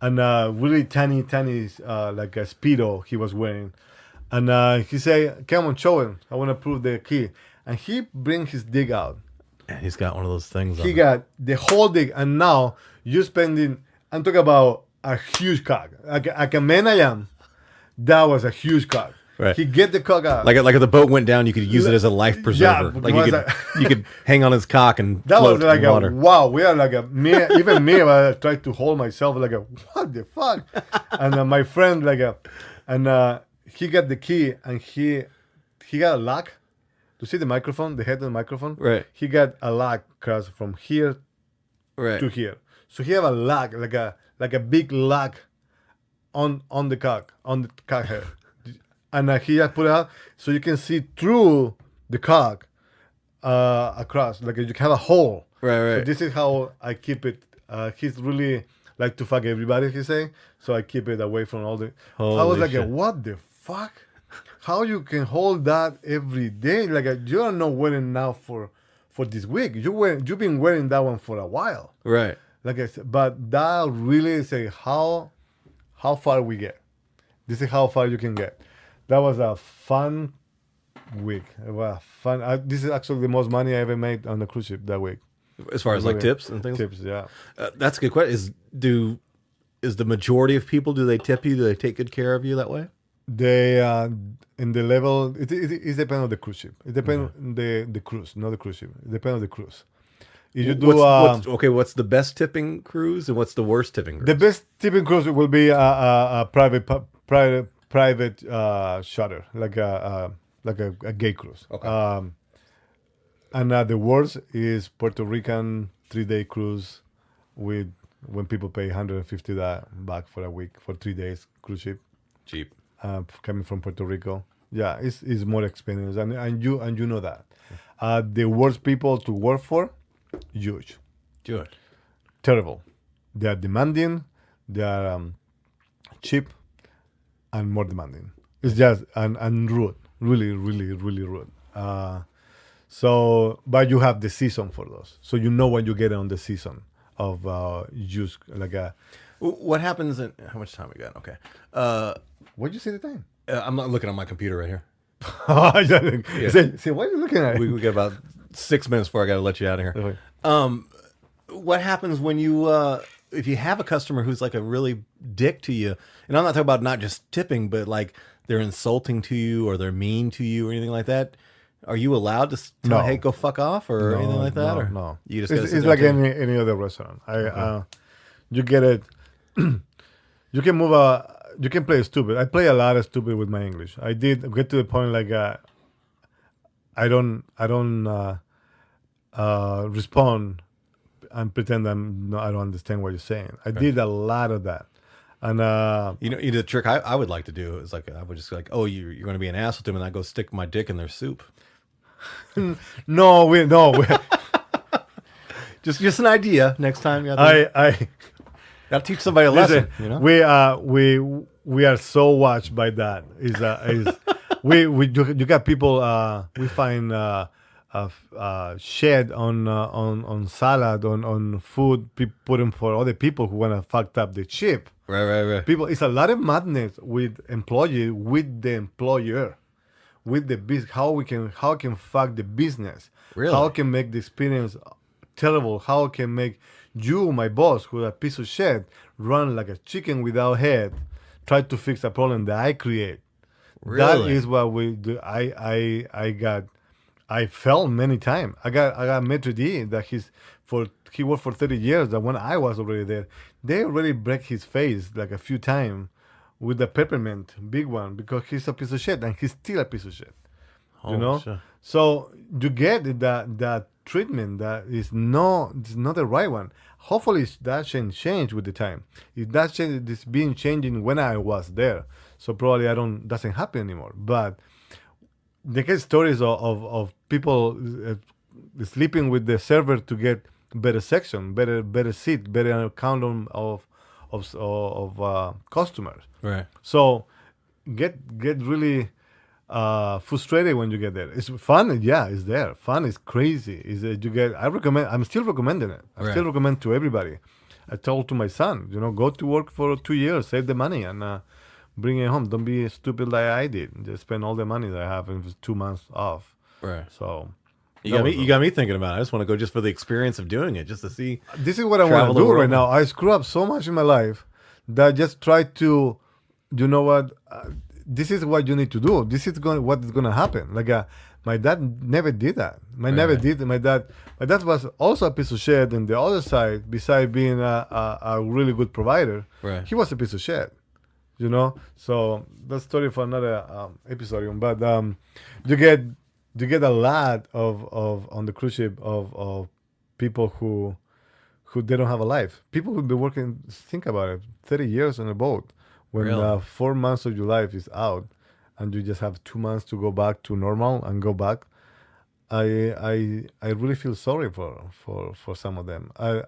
and really tiny, like a speedo he was wearing. And he said, "Come on, show him. I want to prove the key." And he bring his dick out. And he's got one of those things. He got the whole dick, and now you spending. I'm talking about a huge cock, like a man I am. That was a huge cock. Right. He get the cock out. Like if the boat went down, you could use it as a life preserver. Yeah, like you could hang on his cock and that float was like in water. Wow. We are like even me. I tried to hold myself like what the fuck. And my friend he got the key and he got a lock. To see the microphone, the head of the microphone. Right. He got a lock across from here to here. So he have a lock like a big lock on the cock head. And he just put it out so you can see through the cock across. Like you can have a hole. Right. So this is how I keep it. He's really like to fuck everybody, he say. So I keep it away from all the... Holy I was like, shit. what the fuck? How you can hold that every day? Like you are not wearing now for this week. You've been wearing that one for a while. Right. Like I said, but that really say how far we get. This is how far you can get. That was a fun week. It was fun. This is actually the most money I ever made on the cruise ship that week. As far as like tips and things? Tips, yeah. That's a good question. Is the majority of people, do they tip you? Do they take good care of you that way? They in the level, it depends on the cruise ship. It depends on the cruise, not the cruise ship. It depends on the cruise. If you do what's the best tipping cruise and what's the worst tipping cruise? The best tipping cruise will be a private charter, like a gay cruise. Okay. And the worst is Puerto Rican 3-day cruise when people pay $150 back for a week for 3 days cruise ship. Cheap. Coming from Puerto Rico, yeah, it's more expensive, and you know that. The worst people to work for, huge, terrible. They are demanding, they are cheap, and more demanding. It's just and rude, really rude. But you have the season for those, so you know when you get on the season of use like a. What happens? How much time we got? Okay. What'd you say the time? I'm not looking on my computer right here. Yeah. Say, what are you looking at? We got about 6 minutes before I got to let you out of here. Okay. what happens when you if you have a customer who's like a really dick to you, and I'm not talking about not just tipping, but like they're insulting to you or they're mean to you or anything like that. Are you allowed to tell, No. hey, go fuck off or anything like that? No, or no. You just gotta sit It's there like and take any other restaurant. You get it. You can move you can play stupid. I play a lot of stupid with my English. I did get to the point like I don't respond and pretend I don't understand what you're saying. I did a lot of that, and the trick I would like to do is like I would just like, oh, you're going to be an asshole to them, and I go stick my dick in their soup. no, we Just an idea. Next time, you I gotta teach somebody a lesson. listen, we are so watched by that. You got people we find shed on salad on food put them for other people who wanna fucked up the chip. Right. People, it's a lot of madness with employee, with the employer, with the business. How can fuck the business? Really? How can make the experience terrible? How can make you, my boss, who's a piece of shit, run like a chicken without head, try to fix a problem that I create? Really? That is what we do. I fell many times. I got Maitre D that he worked for 30 years. That when I was already there, they already break his face like a few times with the peppermint big one because he's a piece of shit and he's still a piece of shit. Oh, You know, sure. so you get that treatment that is not the right one. Hopefully that change with the time. If that change is being changing when I was there, so probably doesn't happen anymore. But they get stories of people sleeping with the server to get better section, better seat, better count of customers. Right. So get really frustrated when you get there. It's fun, yeah, it's there. Fun is crazy. I'm still recommending it. I still recommend to everybody. I told to my son, go to work for 2 years, save the money, and bring it home. Don't be stupid like I did. Just spend all the money that I have in 2 months off. Right. So You got me thinking about it. I just want to go just for the experience of doing it, just to see. this is what I want to do right now. I screw up so much in my life that I just try to, you know what? This is what you need to do. This is what is going to happen. Like my dad never did that. My dad was also a piece of shit. And the other side, besides being a really good provider, he was a piece of shit. So that's story for another episode. But you get a lot of on the cruise ship of people who they don't have a life. People who've been working, think about it, 30 years on a boat. When 4 months of your life is out, and you just have 2 months to go back to normal and go back, I really feel sorry for some of them. I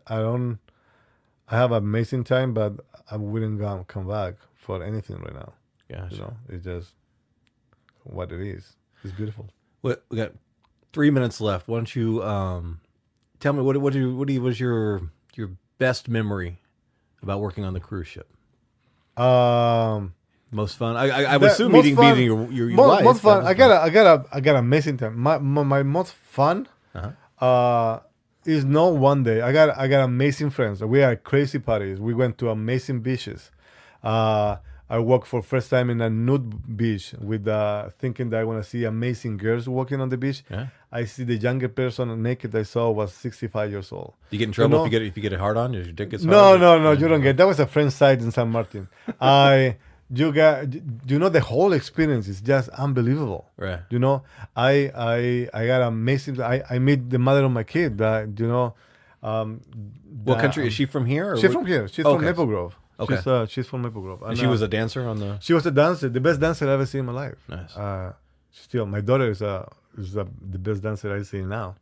have an amazing time, but I wouldn't come back for anything right now. Gotcha. It's just what it is. It's beautiful. We got 3 minutes left. Why don't you tell me what was your best memory about working on the cruise ship? Most fun. I would assume meeting your wife. Most fun. I got amazing time. My most fun is not one day. I got amazing friends. We are crazy parties. We went to amazing beaches. I walked for first time in a nude beach with thinking that I want to see amazing girls walking on the beach. Yeah. I see the younger person naked I saw was 65 years old. You get in trouble if you get it hard on? Does your dick get hard? No, you don't get. That was a friend's site in San Martin. The whole experience is just unbelievable. Right. I got amazing. I meet the mother of my kid. What country is she from here? She's from here. She's from Maple Grove. Okay. She's from Maple Grove. And she was a dancer on the. She was a dancer, the best dancer I've ever seen in my life. Nice. Still, my daughter is the best dancer I see now.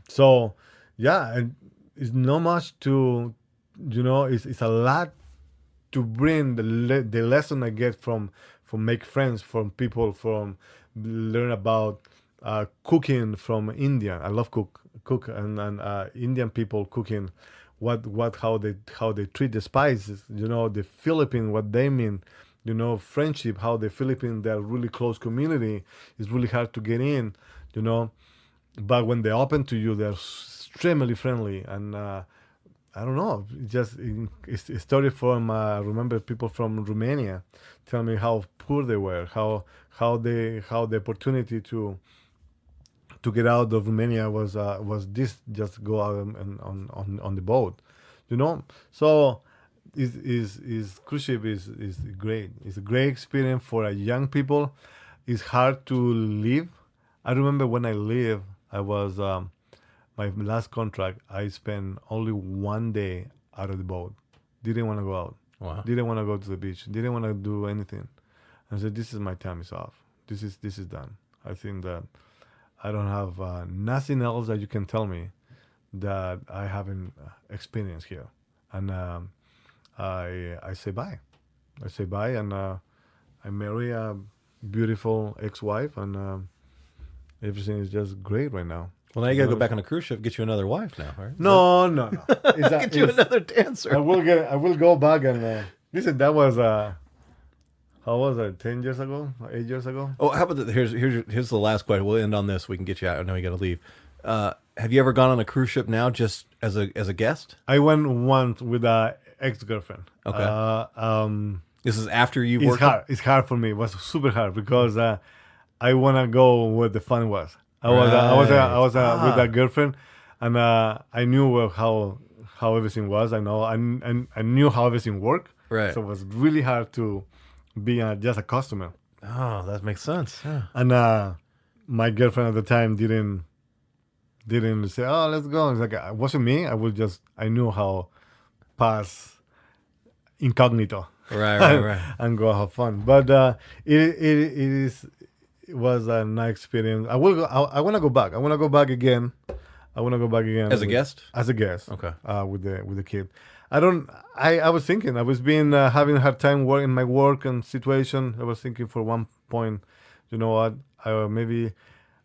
So, yeah, and it's not much to, it's a lot to bring the lesson I get from make friends, from people, from learn about cooking from India. I love cook and Indian people cooking. How they treat the spices, the Philippines, what they mean, friendship, how the Philippines, they're really close community. It's really hard to get in, but when they open to you, they're extremely friendly, and I don't know, it's a story from remember people from Romania tell me how poor they were, how the opportunity to get out of Romania was this, just go out and on the boat, you know. So is cruise ship is great. It's a great experience for a young people. It's hard to live. I remember when I live, I was my last contract. I spent only 1 day out of the boat. Didn't want to go out. Wow. Didn't want to go to the beach. Didn't want to do anything. I said, "This is my time. Is off. This is done." I think that I don't have nothing else that you can tell me that I haven't experienced here. And I say bye. I say bye, and I marry a beautiful ex-wife, and everything is just great right now. Well, now you got to go back on a cruise ship, get you another wife now, right? No. Get you another dancer. I will go back and listen. That was how was it? 10 years ago? 8 years ago? Oh, how about here's the last question. We'll end on this. We can get you out. I know you got to leave. Have you ever gone on a cruise ship now, just as a guest? I went once with a ex-girlfriend. Okay. This is after you worked. It's hard for me. It was super hard because I wanna go where the fun was. I was with a girlfriend, and I knew how everything was. I knew how everything worked. Right. So it was really hard to be just a customer. Oh, that makes sense. Yeah. And my girlfriend at the time didn't say, "Oh, let's go." It's like it wasn't me. I knew how pass incognito. Right. And go have fun. But it was a nice experience. I will go. I want to go back. I want to go back again. As a guest. As a guest. Okay. With the kid. I was thinking. I was having a hard time in my work and situation. I was thinking for one point, you know what? Maybe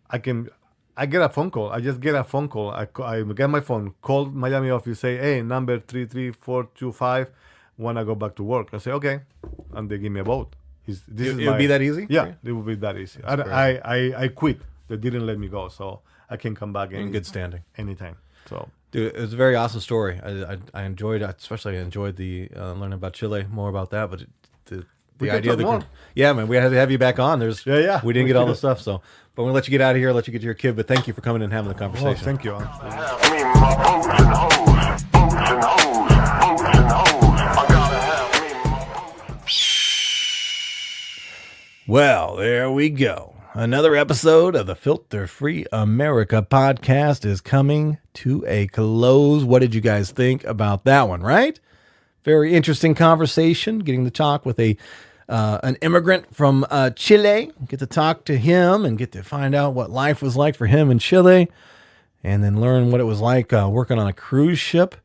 I can. I get a phone call. I just get a phone call. I get my phone. Call Miami office. Say, hey, number 33425. Want to go back to work? I say okay, and they give me a boat. It would be that easy? Yeah, it would be that easy. I quit. They didn't let me go, so I can come back in good standing anytime. So, dude, it was a very awesome story. I enjoyed, especially the learning about Chile, more about that. But the idea of the yeah, man, we had to have you back on. We didn't get all the stuff, so. But we'll let you get out of here. Let you get to your kid. But thank you for coming and having the conversation. Oh, thank you. Well, there we go. Another episode of the Filter Free America podcast is coming to a close. What did you guys think about that one, right? Very interesting conversation, getting to talk with an immigrant from Chile. Get to talk to him and get to find out what life was like for him in Chile, and then learn what it was like working on a cruise ship,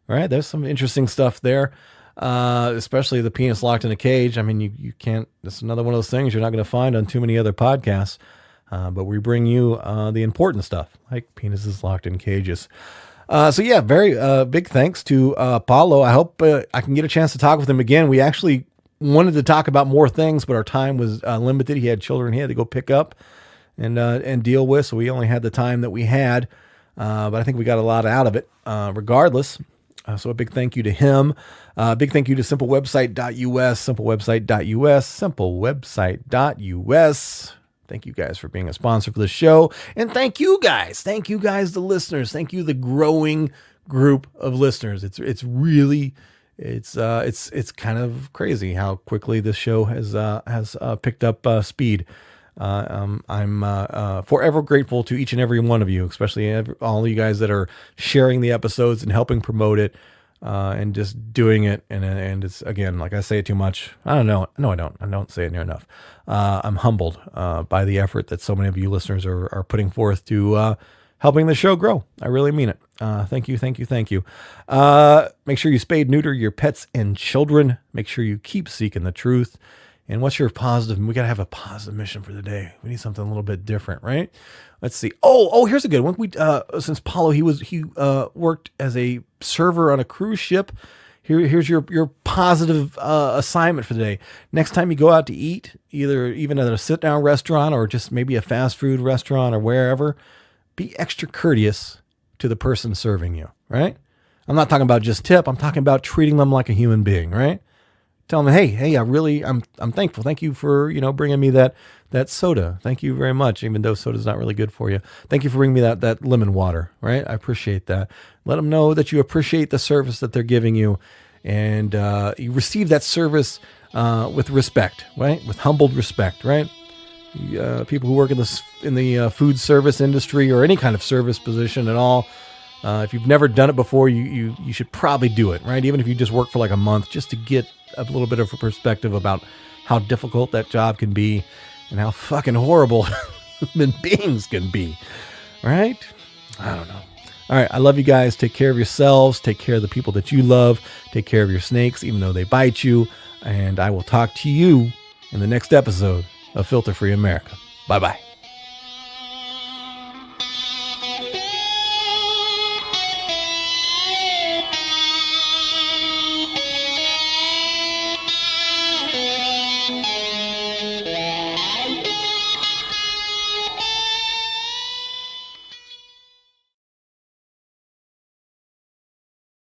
right? There's some interesting stuff there. Especially the penis locked in a cage. I mean, you can't, that's another one of those things you're not going to find on too many other podcasts. But we bring you the important stuff, like penises locked in cages. So yeah, very big thanks to Paulo. I hope I can get a chance to talk with him again. We actually wanted to talk about more things, but our time was limited. He had children he had to go pick up and deal with, so we only had the time that we had. But I think we got a lot out of it, regardless. So a big thank you to him. Big thank you to simplewebsite.us, simplewebsite.us. Thank you guys for being a sponsor for the show. And thank you guys, the listeners. Thank you, the growing group of listeners. It's really, it's kind of crazy how quickly this show has picked up speed. I'm forever grateful to each and every one of you, especially all of you guys that are sharing the episodes and helping promote it, and just doing it. And it's, again, like I say it too much. I don't know. No, I don't. I don't say it near enough. I'm humbled by the effort that so many of you listeners are putting forth to helping the show grow. I really mean it. Thank you. Make sure you spade, neuter your pets and children. Make sure you keep seeking the truth. And what's your positive? We got to have a positive mission for the day. We need something a little bit different, right? Let's see. Oh, here's a good one. Since Paulo, he worked as a server on a cruise ship. Here's your positive assignment for the day. Next time you go out to eat, even at a sit down restaurant or just maybe a fast food restaurant or wherever, be extra courteous to the person serving you, right? I'm not talking about just tip. I'm talking about treating them like a human being, right? Tell them, hey, I'm thankful. Thank you for, bringing me that soda. Thank you very much, even though soda's not really good for you. Thank you for bringing me that lemon water, right? I appreciate that. Let them know that you appreciate the service that they're giving you, and you receive that service with respect, right? With humbled respect, right? People who work in the food service industry or any kind of service position at all, if you've never done it before, you should probably do it, right? Even if you just work for like a month, just to get a little bit of a perspective about how difficult that job can be and how fucking horrible human beings can be, right? I don't know. All right, I love you guys. Take care of yourselves. Take care of the people that you love. Take care of your snakes, even though they bite you. And I will talk to you in the next episode of Filter Free America. Bye-bye.